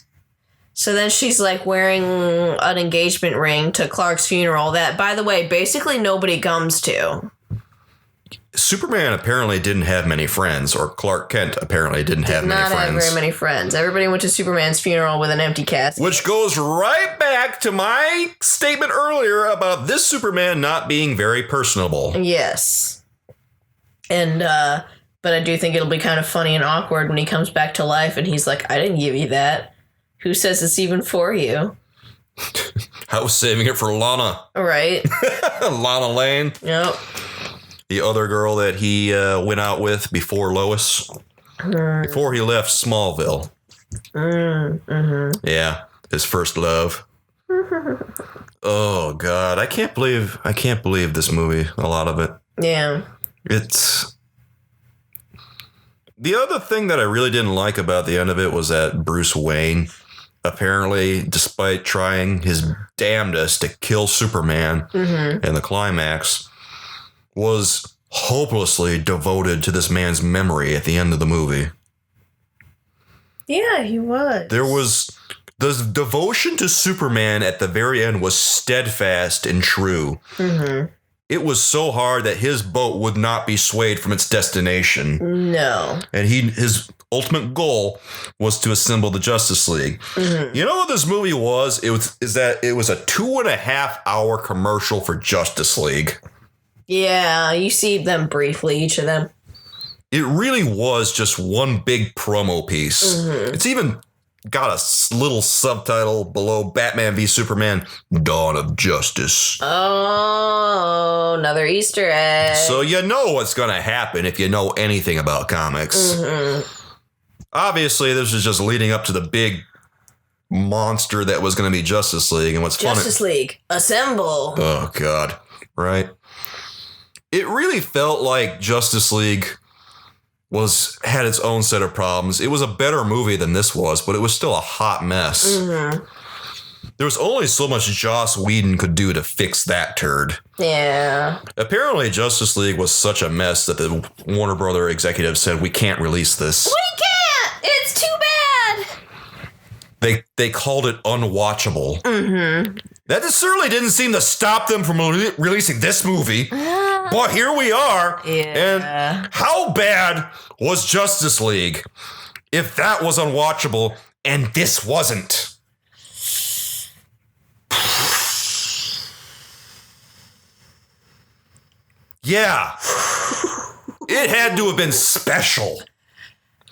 So then she's like wearing an engagement ring to Clark's funeral that, by the way, basically nobody comes to. Superman apparently didn't have many friends, or Clark Kent apparently didn't have many friends. Not have very many friends. Everybody went to Superman's funeral with an empty casket. Which goes right back to my statement earlier about this Superman not being very personable. Yes. And, but I do think it'll be kind of funny and awkward when he comes back to life and he's like, I didn't give you that. Who says it's even for you? I was saving it for Lana. Right. Lana Lane. Yep. The other girl that he went out with before Lois. Before he left Smallville. Mm-hmm. Yeah. His first love. Oh God. I can't believe this movie. A lot of it. Yeah. It's... The other thing that I really didn't like about the end of it was that Bruce Wayne, apparently, despite trying his damnedest to kill Superman in the climax, was hopelessly devoted to this man's memory at the end of the movie. Yeah, he was. There was... The devotion to Superman at the very end was steadfast and true. Mm-hmm. It was so hard that his boat would not be swayed from its destination. No. And his ultimate goal was to assemble the Justice League. Mm-hmm. You know what this movie was? It was a 2.5 hour commercial for Justice League. Yeah, you see them briefly, each of them. It really was just one big promo piece. Mm-hmm. It's even got a little subtitle below Batman v Superman, Dawn of Justice. Oh, another Easter egg. So you know what's going to happen if you know anything about comics. Mm-hmm. Obviously, this is just leading up to the big monster that was going to be Justice League. And what's funny... Justice League, assemble. Oh, God. Right? It really felt like Justice League had its own set of problems. It was a better movie than this was, but it was still a hot mess. Mm-hmm. There was only so much Joss Whedon could do to fix that turd. Yeah. Apparently, Justice League was such a mess that the Warner Brother executives said, we can't release this. We can't! It's too bad! They called it unwatchable. Mm-hmm. That certainly didn't seem to stop them from releasing this movie. But here we are. Yeah. And how bad was Justice League if that was unwatchable and this wasn't? Yeah. It had to have been special.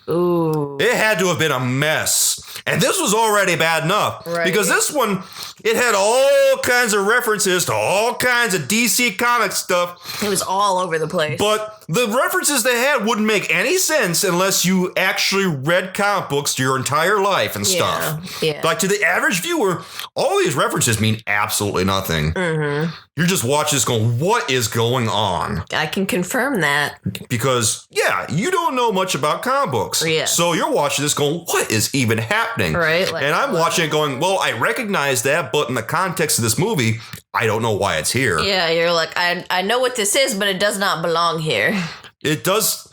Ooh. It had to have been a mess. And this was already bad enough. Right. Because this one, it had all kinds of references to all kinds of DC Comics stuff. It was all over the place. But the references they had wouldn't make any sense unless you actually read comic books your entire life and stuff. Yeah. Like to the average viewer, all these references mean absolutely nothing. Mm-hmm. You're just watching this going, what is going on? I can confirm that. Because, yeah, you don't know much about comic books. Yeah. So you're watching this going, what is even happening? Right. Like, and I'm watching it going, well, I recognize that, but in the context of this movie, I don't know why it's here. Yeah, you're like, I know what this is, but it does not belong here. It does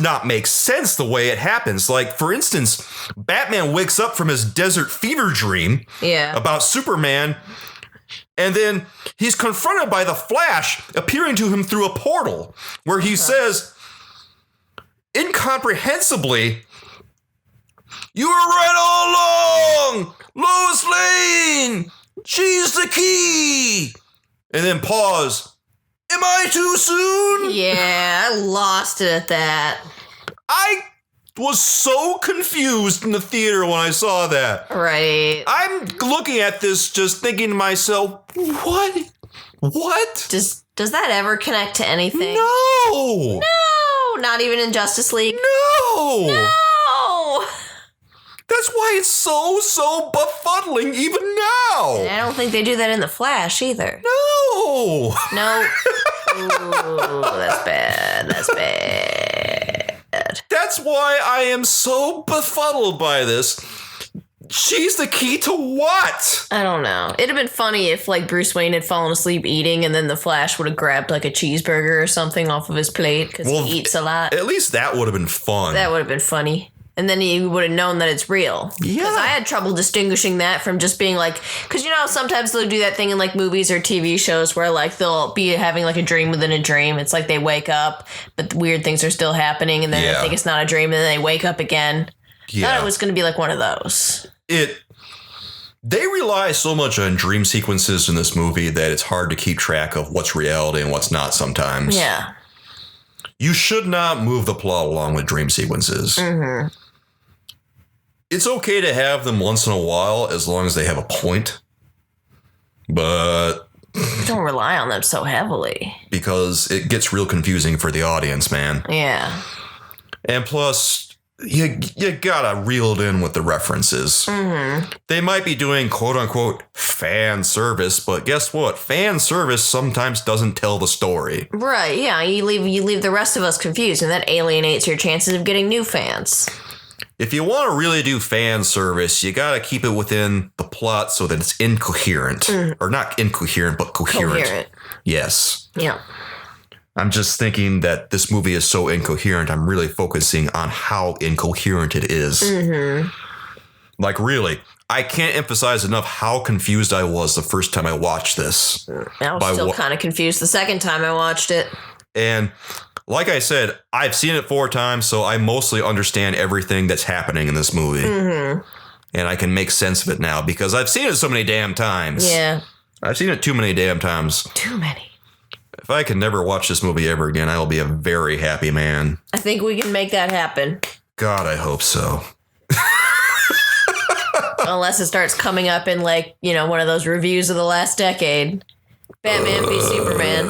not make sense the way it happens. Like, for instance, Batman wakes up from his desert fever dream about Superman, and then he's confronted by the Flash appearing to him through a portal where he says, incomprehensibly, "You were right all along, Lois Lane, She's the key! And then pause. Am I too soon? Yeah, I lost it at that. I was so confused in the theater when I saw that. Right. I'm looking at this just thinking to myself, what? What? Does that ever connect to anything? No! No! Not even in Justice League? No! No! That's why it's so befuddling even now. And I don't think they do that in The Flash either. No! No. Ooh, that's bad. That's bad. That's why I am so befuddled by this. She's the key to what? I don't know. It'd have been funny if, like, Bruce Wayne had fallen asleep eating and then the Flash would have grabbed, like, a cheeseburger or something off of his plate because he eats a lot. At least that would have been fun. That would have been funny. And then he would have known that it's real. Yeah. Because I had trouble distinguishing that from just being like... Because, you know, sometimes they'll do that thing in, like, movies or TV shows where, like, they'll be having, like, a dream within a dream. It's like they wake up, but the weird things are still happening, and then they think it's not a dream, and then they wake up again. Yeah. I thought it was going to be, like, one of those. They rely so much on dream sequences in this movie that it's hard to keep track of what's reality and what's not sometimes. Yeah. You should not move the plot along with dream sequences. Mm-hmm. It's okay to have them once in a while as long as they have a point. But... Don't rely on them so heavily. Because it gets real confusing for the audience, man. Yeah. And plus... You gotta reel it in with the references. Mm-hmm. They might be doing quote-unquote fan service, but guess what? Fan service sometimes doesn't tell the story. Right, yeah. You leave the rest of us confused, and that alienates your chances of getting new fans. If you want to really do fan service, you gotta keep it within the plot so that it's incoherent. Or not incoherent, but coherent. Yes. Yeah. I'm just thinking that this movie is so incoherent, I'm really focusing on how incoherent it is. Mm-hmm. Like, really, I can't emphasize enough how confused I was the first time I watched this. I was still kind of confused the second time I watched it. And like I said, I've seen it 4 times, so I mostly understand everything that's happening in this movie. Mm-hmm. And I can make sense of it now because I've seen it so many damn times. Yeah. I've seen it too many damn times. Too many. If I can never watch this movie ever again, I will be a very happy man. I think we can make that happen. God, I hope so. Unless it starts coming up in, like, you know, one of those reviews of the last decade. Batman v Superman.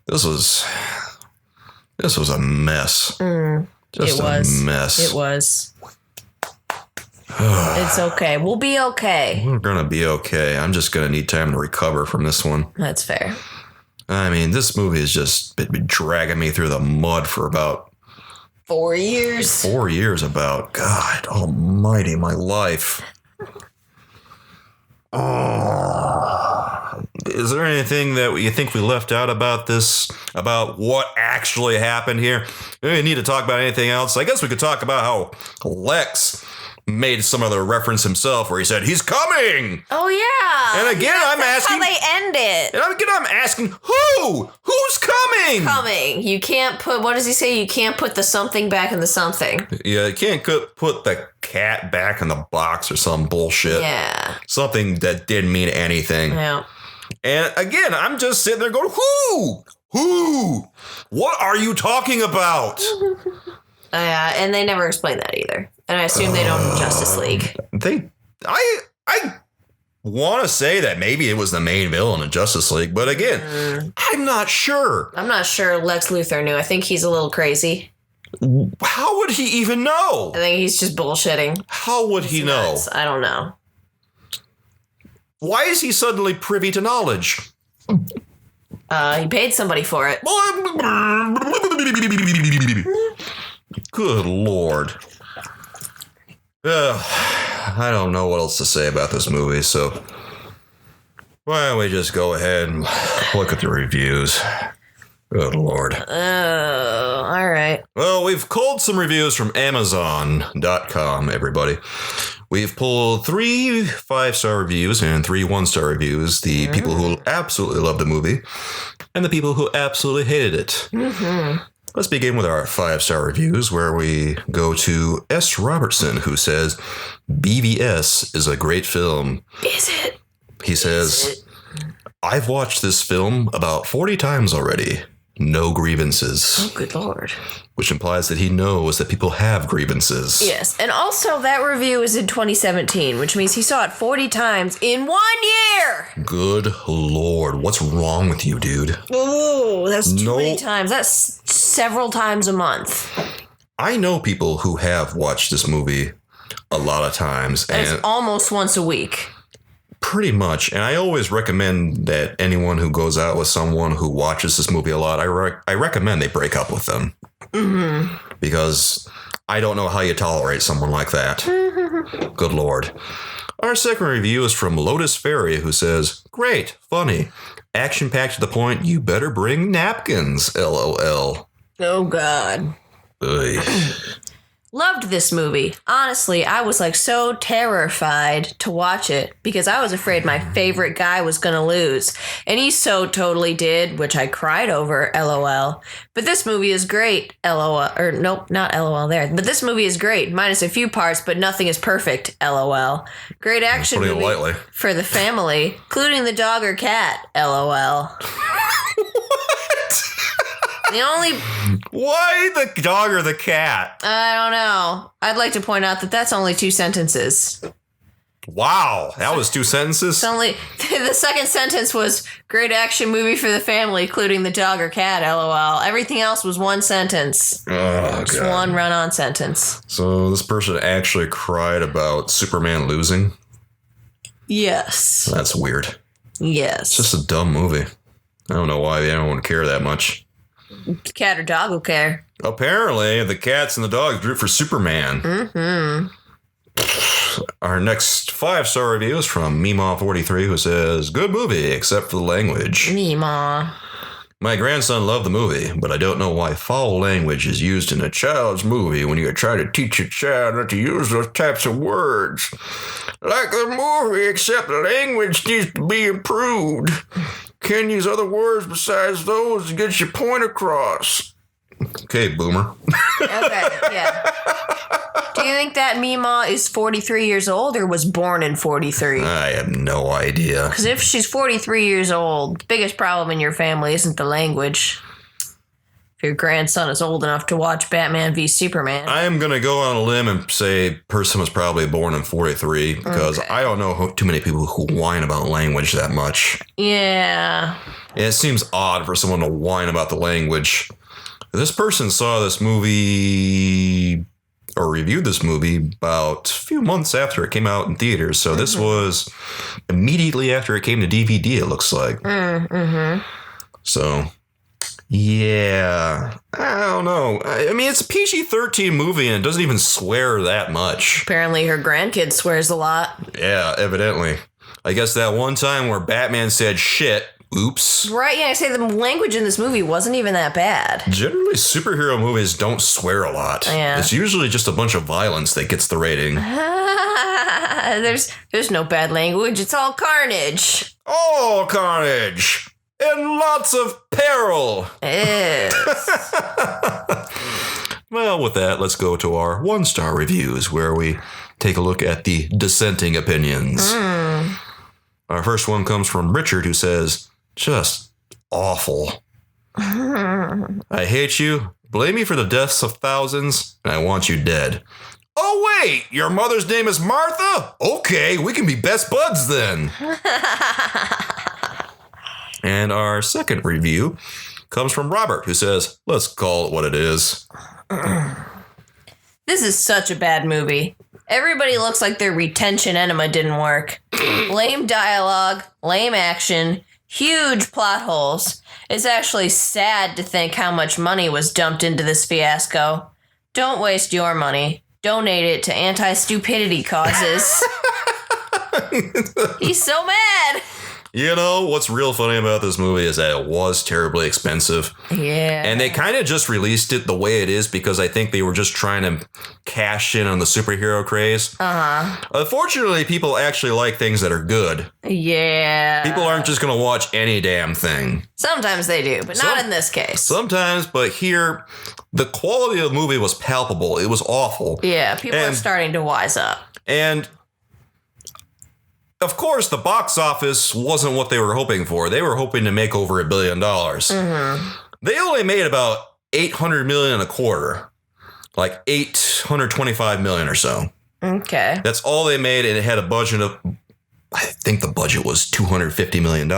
This was a mess. Just it was a mess. It was. It's okay. We'll be okay. We're gonna be okay. I'm just gonna need time to recover from this one. That's fair. I mean, this movie has just been dragging me through the mud for about 4 years. 4 years about. God almighty, my life. Oh. Is there anything that you think we left out about this? About what actually happened here? We don't need to talk about anything else. I guess we could talk about how Lex made some other reference himself where he said, he's coming! Oh, yeah. And again, I'm asking... That's how they end it. And again, I'm asking, who? Who's coming? Coming. You can't put... What does he say? You can't put the something back in the something. Yeah, you can't put the cat back in the box or some bullshit. Yeah. Something that didn't mean anything. Yeah. And again, I'm just sitting there going, who? Who? What are you talking about? And they never explain that either. And I assume they don't in Justice League. I want to say that maybe it was the main villain in Justice League, but again, I'm not sure. I'm not sure Lex Luthor knew. I think he's a little crazy. How would he even know? I think he's just bullshitting. How would he know? I don't know. Why is he suddenly privy to knowledge? He paid somebody for it. Good Lord. I don't know what else to say about this movie, so why don't we just go ahead and look at the reviews. Good Lord. Oh, all right. Well, we've culled some reviews from Amazon.com, everybody. We've pulled 3 5-star reviews and 3 1-star reviews. The people who absolutely loved the movie and the people who absolutely hated it. Mm-hmm. Let's begin with our 5-star reviews, where we go to S. Robertson, who says, BVS is a great film. Is it? He says, I've watched this film about 40 times already. No grievances. Oh, good Lord. Which implies that he knows that people have grievances. Yes, and also that review is in 2017, which means he saw it 40 times in 1 year! Good Lord, what's wrong with you, dude? Oh, that's too many times. That's several times a month. I know people who have watched this movie a lot of times. And it's almost once a week. Pretty much. And I always recommend that anyone who goes out with someone who watches this movie a lot, I recommend they break up with them. Mm-hmm. Because I don't know how you tolerate someone like that. Good Lord. Our second review is from Lotus Fairy, who says, great, funny, action-packed to the point, you better bring napkins, LOL. Oh, God. Ugh. Loved this movie. Honestly, I was like so terrified to watch it because I was afraid my favorite guy was going to lose. And he so totally did, which I cried over, LOL. But this movie is great, LOL. Or nope, not LOL there. But this movie is great, minus a few parts, but nothing is perfect, LOL. Great action movie for the family, including the dog or cat, LOL. The only... Why the dog or the cat? I don't know. I'd like to point out that that's only 2 sentences. Wow, that was 2 sentences? It's only... The second sentence was, great action movie for the family, including the dog or cat, LOL. Everything else was 1 sentence. Oh, just God. 1 run-on sentence. So this person actually cried about Superman losing? Yes. That's weird. Yes. It's just a dumb movie. I don't know why anyone would care that much. The cat or dog will care. Apparently, the cats and the dogs root for Superman. Mm-hmm. Our next 5-star review is from Meemaw43, who says, good movie, except for the language. Meemaw. My grandson loved the movie, but I don't know why foul language is used in a child's movie when you try to teach a child not to use those types of words. Like the movie, except the language needs to be improved. Can use other words besides those to get your point across. Okay, boomer. Okay, yeah. Do you think that Meemaw is 43 years old or was born in 43? I have no idea. Because if she's 43 years old, the biggest problem in your family isn't the language. If your grandson is old enough to watch Batman v Superman. I am going to go on a limb and say person was probably born in 43 because I don't know too many people who whine about language that much. Yeah. It seems odd for someone to whine about the language. This person saw this movie or reviewed this movie about a few months after it came out in theaters. So this was immediately after it came to DVD, it looks like. Mm-hmm. So... yeah, I don't know. I mean, it's a PG-13 movie and it doesn't even swear that much. Apparently her grandkid swears a lot. Yeah, evidently. I guess that one time where Batman said shit, oops. Right, yeah, I say the language in this movie wasn't even that bad. Generally, superhero movies don't swear a lot. Yeah. It's usually just a bunch of violence that gets the rating. There's no bad language, it's all carnage. All carnage! And lots of peril. Yes. Well, with that, let's go to our 1-star reviews, where we take a look at the dissenting opinions. Our first one comes from Richard, who says, just awful. I hate you, blame me for the deaths of thousands, and I want you dead. Oh, wait, your mother's name is Martha? Okay, we can be best buds then. And our second review comes from Robert, who says, let's call it what it is. This is such a bad movie. Everybody looks like their retention enema didn't work. Lame dialogue, lame action, huge plot holes. It's actually sad to think how much money was dumped into this fiasco. Don't waste your money. Donate it to anti-stupidity causes. He's so mad. You know, what's real funny about this movie is that it was terribly expensive. Yeah. And they kind of just released it the way it is because I think they were just trying to cash in on the superhero craze. Uh-huh. Unfortunately, people actually like things that are good. Yeah. People aren't just going to watch any damn thing. Sometimes they do, but not in this case. Sometimes, but here, the quality of the movie was palpable. It was awful. Yeah, people are starting to wise up. And... of course, the box office wasn't what they were hoping for. They were hoping to make over $1 billion. Mm-hmm. They only made about $800 million a quarter, like $825 million or so. Okay. That's all they made, and it had a budget of, I think the budget was $250 million.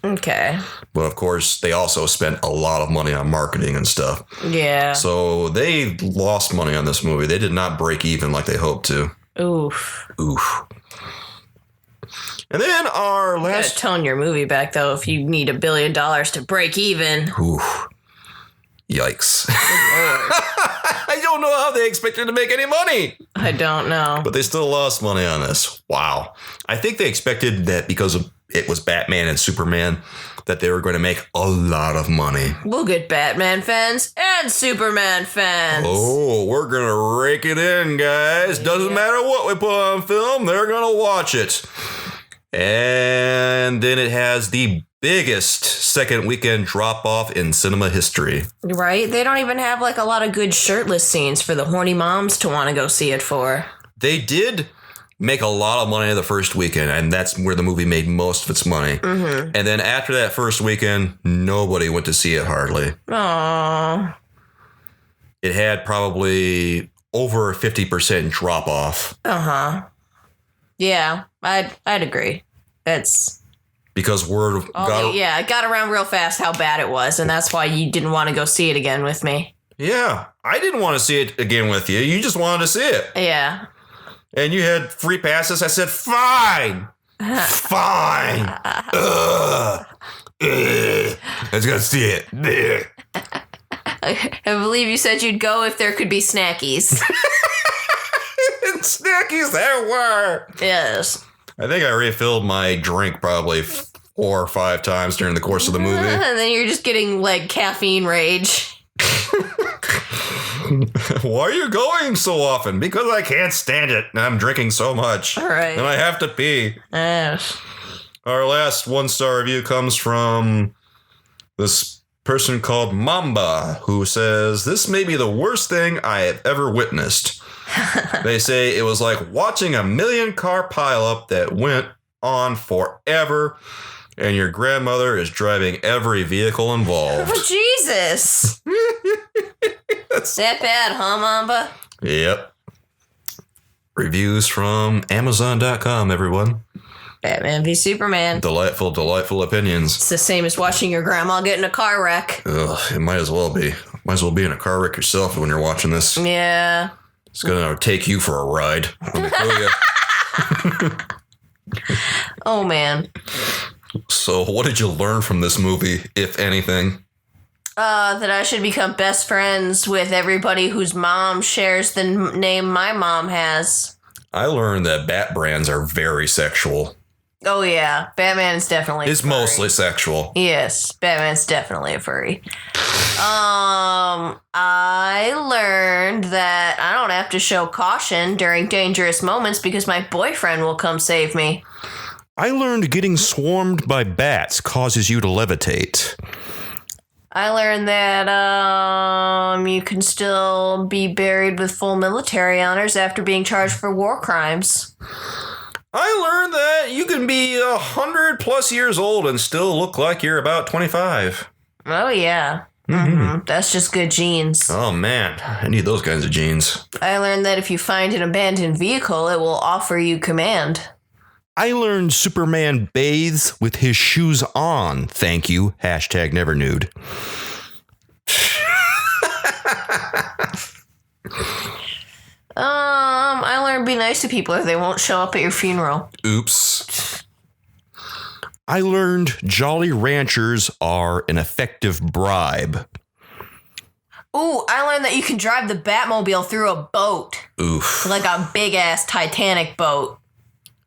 Okay. But of course, they also spent a lot of money on marketing and stuff. Yeah. So they lost money on this movie. They did not break even like they hoped to. Oof. And then our last... You gotta tone your movie back, though, if you need $1 billion to break even. Oof. Yikes. I don't know how they expected to make any money. I don't know. But they still lost money on this. Wow. I think they expected that because it was Batman and Superman, that they were going to make a lot of money. We'll get Batman fans and Superman fans. Oh, we're going to rake it in, guys. Doesn't matter what we put on film, they're going to watch it. And then it has the biggest second weekend drop-off in cinema history. Right? They don't even have like a lot of good shirtless scenes for the horny moms to want to go see it for. They did make a lot of money the first weekend, and that's where the movie made most of its money. Mm-hmm. And then after that first weekend, nobody went to see it hardly. Aww. It had probably over a 50% drop-off. Uh-huh. Yeah, I'd agree. That's... because word it got around real fast how bad it was, and that's why you didn't want to go see it again with me. Yeah, I didn't want to see it again with you. You just wanted to see it. Yeah. And you had free passes. I said, fine. Fine. Let's go see it. I believe you said you'd go if there could be snackies. And snackies there were. Yes. I think I refilled my drink probably 4 or 5 times during the course of the movie. And then you're just getting like caffeine rage. Why are you going so often? Because I can't stand it. And I'm drinking so much. All right. And I have to pee. Yes. Our last 1-star review comes from this person called Mamba, who says, "This may be the worst thing I have ever witnessed." They say it was like watching a 1,000,000-car pileup that went on forever, and your grandmother is driving every vehicle involved. Oh, Jesus. That bad, huh, Mamba? Yep. Reviews from Amazon.com, everyone. Batman v Superman. Delightful, delightful opinions. It's the same as watching your grandma get in a car wreck. Ugh, it might as well be. Might as well be in a car wreck yourself when you're watching this. Yeah. It's gonna take you for a ride. Let me tell you. Oh, man. So, what did you learn from this movie, if anything? That I should become best friends with everybody whose mom shares the name my mom has. I learned that bat brands are very sexual. Oh, yeah. Batman is definitely It's mostly sexual. Yes, Batman's definitely a furry. I learned that I don't have to show caution during dangerous moments because my boyfriend will come save me. I learned getting swarmed by bats causes you to levitate. I learned that you can still be buried with full military honors after being charged for war crimes. I learned that you can be 100+ years old and still look like you're about 25. Oh, yeah. Mm-hmm. That's just good genes. Oh, man. I need those kinds of genes. I learned that if you find an abandoned vehicle, it will offer you command. I learned Superman bathes with his shoes on. Thank you. #never nude. I learned be nice to people or they won't show up at your funeral. Oops. I learned Jolly Ranchers are an effective bribe. Ooh, I learned that you can drive the Batmobile through a boat. Oof. Like a big-ass Titanic boat.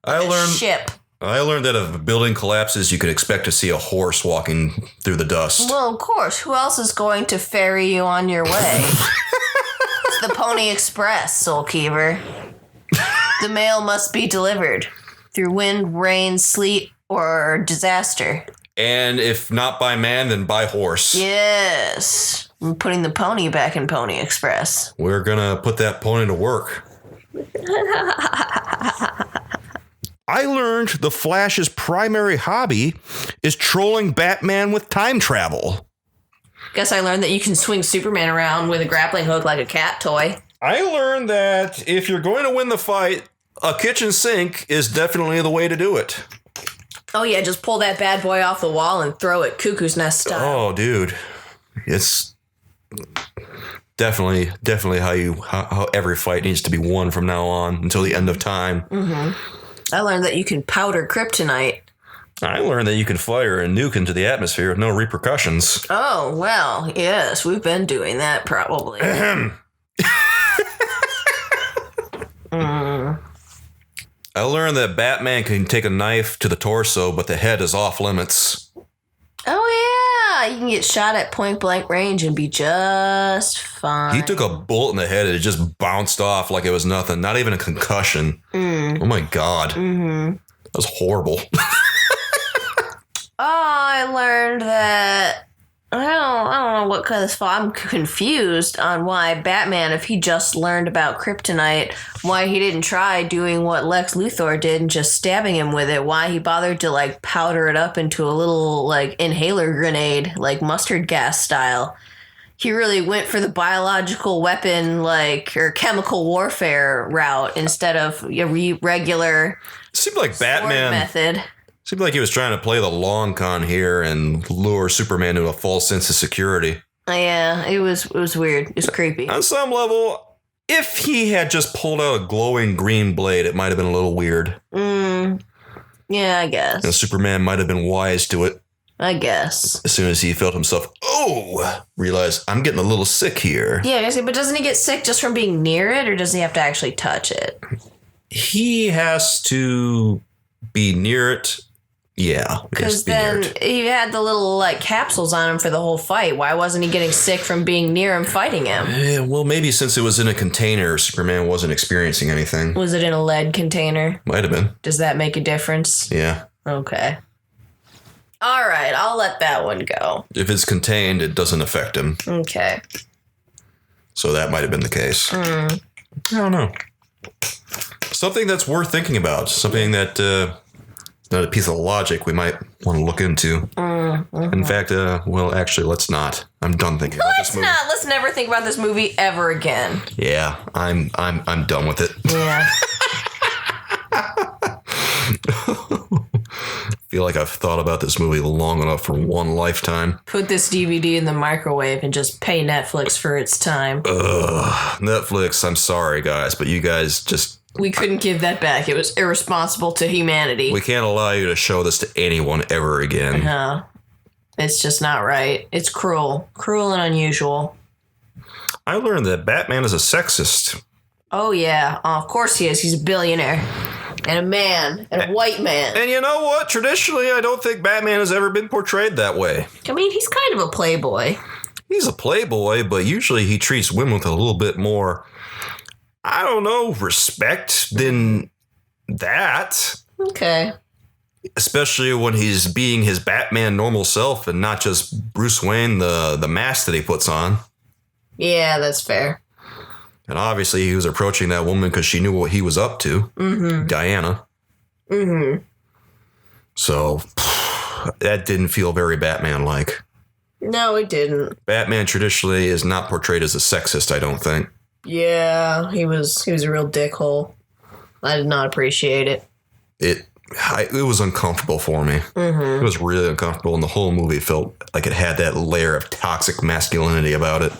I learned ship. I learned that if a building collapses, you can expect to see a horse walking through the dust. Well, of course. Who else is going to ferry you on your way? It's the Pony Express, Soulkeeper. The mail must be delivered through wind, rain, sleet, or disaster. And if not by man, then by horse. Yes. I'm putting the pony back in Pony Express. We're going to put that pony to work. I learned the Flash's primary hobby is trolling Batman with time travel. Guess I learned that you can swing Superman around with a grappling hook like a cat toy. I learned that if you're going to win the fight, a kitchen sink is definitely the way to do it. Oh yeah, just pull that bad boy off the wall and throw it cuckoo's nest style. Oh, dude. It's definitely how every fight needs to be won from now on until the end of time. Mm-hmm. I learned that you can powder kryptonite. I learned that you can fire a nuke into the atmosphere with no repercussions. Oh, well, yes, we've been doing that probably. I learned that Batman can take a knife to the torso, but the head is off limits. Oh, yeah. You can get shot at point blank range and be just fine. He took a bullet in the head and it just bounced off like it was nothing. Not even a concussion. Oh, my God. Mm-hmm. That was horrible. I learned that I don't know what kind of fault. I'm confused on why Batman, if he just learned about kryptonite, why he didn't try doing what Lex Luthor did and just stabbing him with it. Why he bothered to like powder it up into a little like inhaler grenade, like mustard gas style. He really went for the biological weapon or chemical warfare route instead of a regular. It seemed like Batman method. Seemed like he was trying to play the long con here and lure Superman to a false sense of security. Yeah, it was weird. It was creepy. On some level, if he had just pulled out a glowing green blade, it might have been a little weird. Yeah, I guess. And Superman might have been wise to it. I guess. As soon as he felt himself, realize I'm getting a little sick here. Yeah, I say, but doesn't he get sick just from being near it, or does he have to actually touch it? He has to be near it. Yeah. Because then he had the little capsules on him for the whole fight. Why wasn't he getting sick from being near him fighting him? Yeah, well, maybe since it was in a container, Superman wasn't experiencing anything. Was it in a lead container? Might have been. Does that make a difference? Yeah. Okay. All right, I'll let that one go. If it's contained, it doesn't affect him. Okay. So that might have been the case. I don't know. Something that's worth thinking about. Something that not a piece of logic we might want to look into. In fact, actually, let's not. I'm done thinking about this movie. Let's never think about this movie ever again. Yeah, I'm done with it. Yeah. I feel like I've thought about this movie long enough for one lifetime. Put this DVD in the microwave and just pay Netflix for its time. Netflix, I'm sorry, guys, but you guys just... We couldn't give that back. It was irresponsible to humanity. We can't allow you to show this to anyone ever again. No. It's just not right. It's cruel. Cruel and unusual. I learned that Batman is a sexist. Oh, yeah. Of course he is. He's a billionaire. And a man. And a white man. And you know what? Traditionally, I don't think Batman has ever been portrayed that way. I mean, he's kind of a playboy. He's a playboy, but usually he treats women with a little bit more, I don't know, respect than that. Okay. Especially when he's being his Batman normal self and not just Bruce Wayne, the mask that he puts on. Yeah, that's fair. And obviously he was approaching that woman because she knew what he was up to. Mm-hmm. Diana. Mm-hmm. So that didn't feel very Batman-like. No, it didn't. Batman traditionally is not portrayed as a sexist, I don't think. Yeah, he was a real dickhole. I did not appreciate it. It was uncomfortable for me. Mm-hmm. It was really uncomfortable, and the whole movie felt like it had that layer of toxic masculinity about it.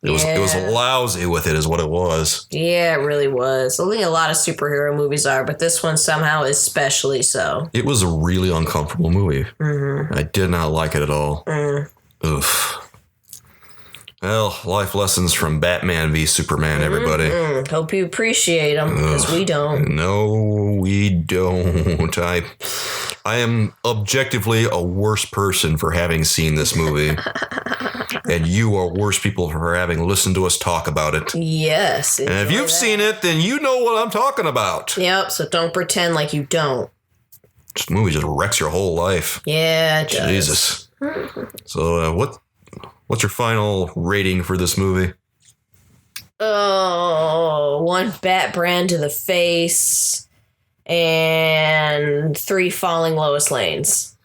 It was lousy with it is what it was. Yeah, it really was. I think a lot of superhero movies are, but this one somehow especially so. It was a really uncomfortable movie. Mm-hmm. I did not like it at all. Oof. Well, life lessons from Batman v Superman, everybody. Hope you appreciate them, because we don't. No, we don't. I am objectively a worse person for having seen this movie. And you are worse people for having listened to us talk about it. Yes. And if you've seen it, then you know what I'm talking about. Yep, so don't pretend like you don't. This movie just wrecks your whole life. Yeah, it does. Jesus. So, what's your final rating for this movie? Oh, 1 bat brand to the face and 3 falling Lois Lanes.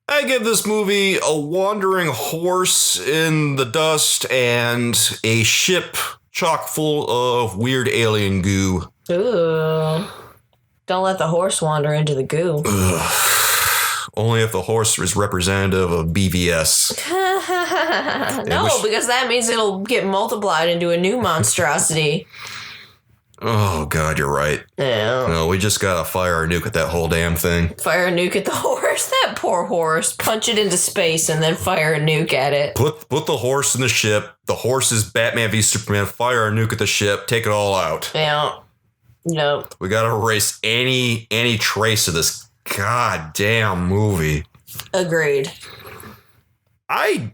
I give this movie a wandering horse in the dust and a ship chock full of weird alien goo. Ooh. Don't let the horse wander into the goo. Only if the horse is representative of BVS. No, because that means it'll get multiplied into a new monstrosity. Oh, God, you're right. Yeah. No, we just gotta fire a nuke at that whole damn thing. Fire a nuke at the horse. That poor horse. Punch it into space and then fire a nuke at it. Put the horse in the ship. The horse is Batman v Superman. Fire a nuke at the ship. Take it all out. Yeah. No. We gotta erase any trace of this goddamn movie. Agreed. I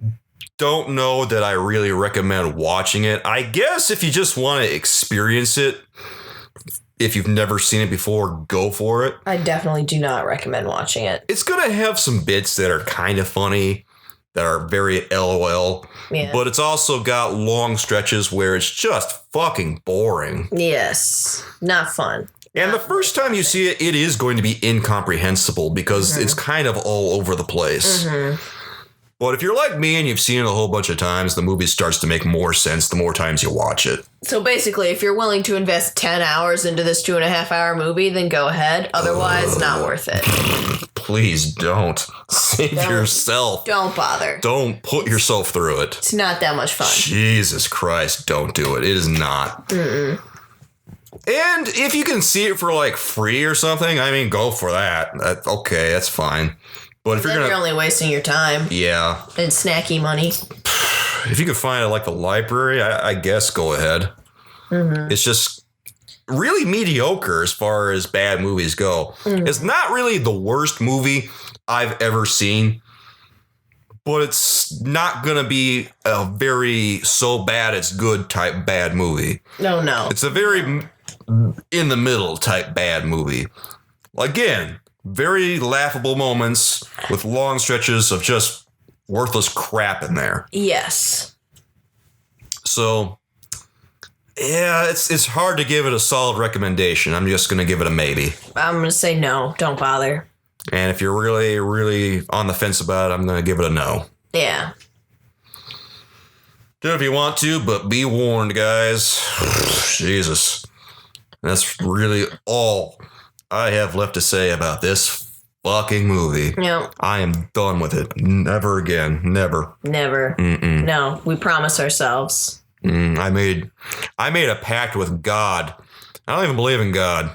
don't know that I really recommend watching it. I guess if you just want to experience it, if you've never seen it before, go for it. I definitely do not recommend watching it. It's going to have some bits that are kind of funny, that are very LOL. Yeah. But it's also got long stretches where it's just fucking boring. Yes. Not fun. And the first time you see it, it is going to be incomprehensible because it's kind of all over the place. But if you're like me and you've seen it a whole bunch of times, the movie starts to make more sense the more times you watch it. So basically, if you're willing to invest 10 hours into this 2.5-hour movie, then go ahead. Otherwise, not worth it. Please don't. Save yourself. Don't bother. Don't put yourself through it. It's not that much fun. Jesus Christ, don't do it. It is not. And if you can see it for like free or something, I mean, go for that. Okay, that's fine. But if Then you're only wasting your time. Yeah. And snacky money. If you can find it like the library, I guess go ahead. It's just really mediocre as far as bad movies go. It's not really the worst movie I've ever seen, but it's not going to be a very so bad it's good type bad movie. No. It's a very in the middle type bad movie. Again, very laughable moments with long stretches of just worthless crap in there. Yes. So, yeah, it's hard to give it a solid recommendation. I'm just going to give it a maybe. I'm going to say no. Don't bother. And if you're really, really on the fence about it, I'm going to give it a no. Yeah. Do it if you want to, but be warned, guys. Jesus. That's really all I have left to say about this fucking movie. No. I am done with it. Never again. Never. Never. No, we promise ourselves. I made a pact with God. I don't even believe in God.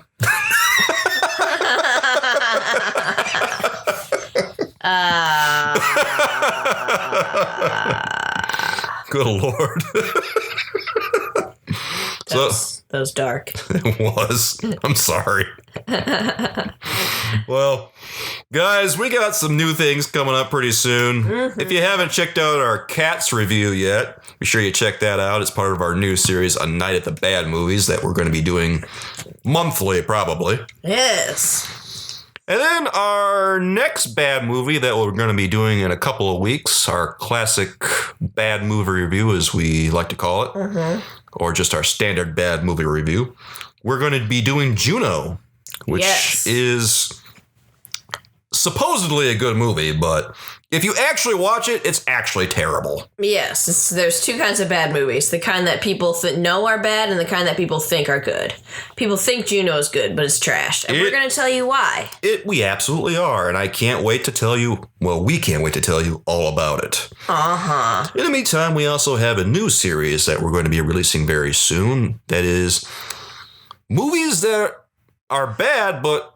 Good Lord. That was dark. It was. I'm sorry. Well, guys, we got some new things coming up pretty soon. If you haven't checked out our Cats review yet, be sure you check that out. It's part of our new series, A Night at the Bad Movies, that we're going to be doing monthly, probably. Yes. And then our next bad movie that we're going to be doing in a couple of weeks, our classic bad movie review, as we like to call it, or just our standard bad movie review. We're going to be doing Juno, which is supposedly a good movie, but if you actually watch it, it's actually terrible. Yes, there's two kinds of bad movies. The kind that people know are bad and the kind that people think are good. People think Juno is good, but it's trash. And we're going to tell you why. We absolutely are, and I can't wait to tell you, well, we can't wait to tell you all about it. In the meantime, we also have a new series that we're going to be releasing very soon. That is movies that are bad, but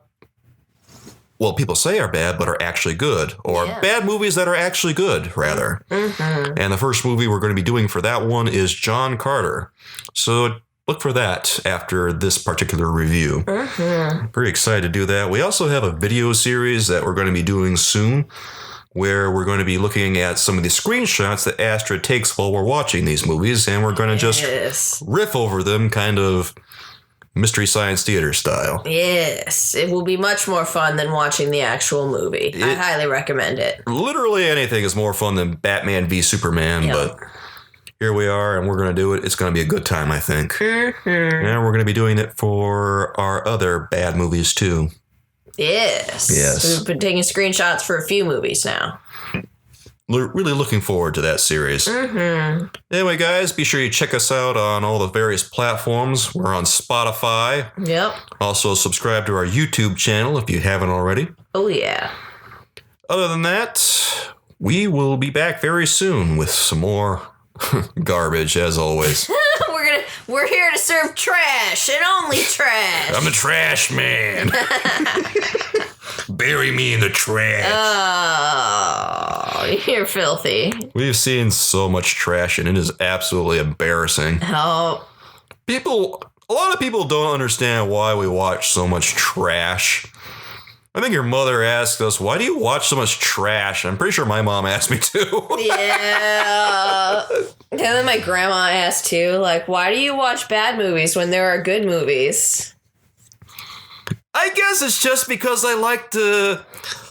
well, people say are bad, but are actually good, or bad movies that are actually good, rather. Mm-hmm. And the first movie we're going to be doing for that one is John Carter. So look for that after this particular review. Mm-hmm. Very excited to do that. We also have a video series that we're going to be doing soon, where we're going to be looking at some of the screenshots that Astra takes while we're watching these movies, and we're going to just riff over them, kind of Mystery Science Theater style. Yes, it will be much more fun than watching the actual movie. I highly recommend it. Literally anything is more fun than Batman v Superman, but here we are, and we're going to do it. It's going to be a good time, I think. Mm-hmm. And we're going to be doing it for our other bad movies, too. Yes. We've been taking screenshots for a few movies now. Really looking forward to that series. Mm-hmm. Anyway, guys, be sure you check us out on all the various platforms. We're on Spotify. Yep. Also, subscribe to our YouTube channel if you haven't already. Oh, yeah. Other than that, we will be back very soon with some more garbage, as always. We're here to serve trash and only trash. I'm the trash man. Bury me in the trash. Oh, you're filthy. We've seen so much trash, and it is absolutely embarrassing. Oh. A lot of people don't understand why we watch so much trash. I think your mother asked us, why do you watch so much trash? I'm pretty sure my mom asked me too. Yeah. And then my grandma asked too, like, why do you watch bad movies when there are good movies? I guess it's just because I like to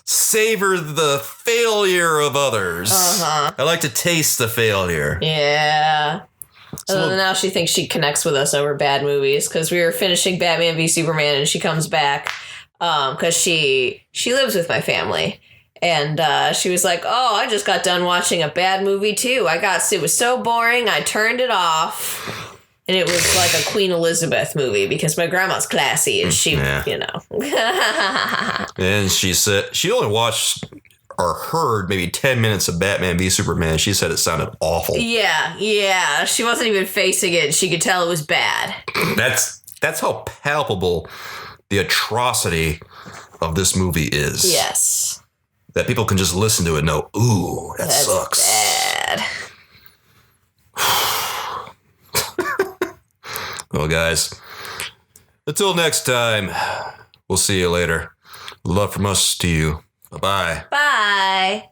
savor the failure of others. Uh-huh. I like to taste the failure. Yeah. So now she thinks she connects with us over bad movies because we were finishing Batman v Superman and she comes back because she lives with my family. And she was like, oh, I just got done watching a bad movie too. It was so boring, I turned it off. And it was like a Queen Elizabeth movie because my grandma's classy and she, you know. And she said she only watched or heard maybe 10 minutes of Batman v Superman. She said it sounded awful. Yeah. She wasn't even facing it. She could tell it was bad. That's how palpable the atrocity of this movie is. Yes. That people can just listen to it and know, ooh, that's sucks. Bad. Well, guys, until next time, we'll see you later. Love from us to you. Bye-bye. Bye.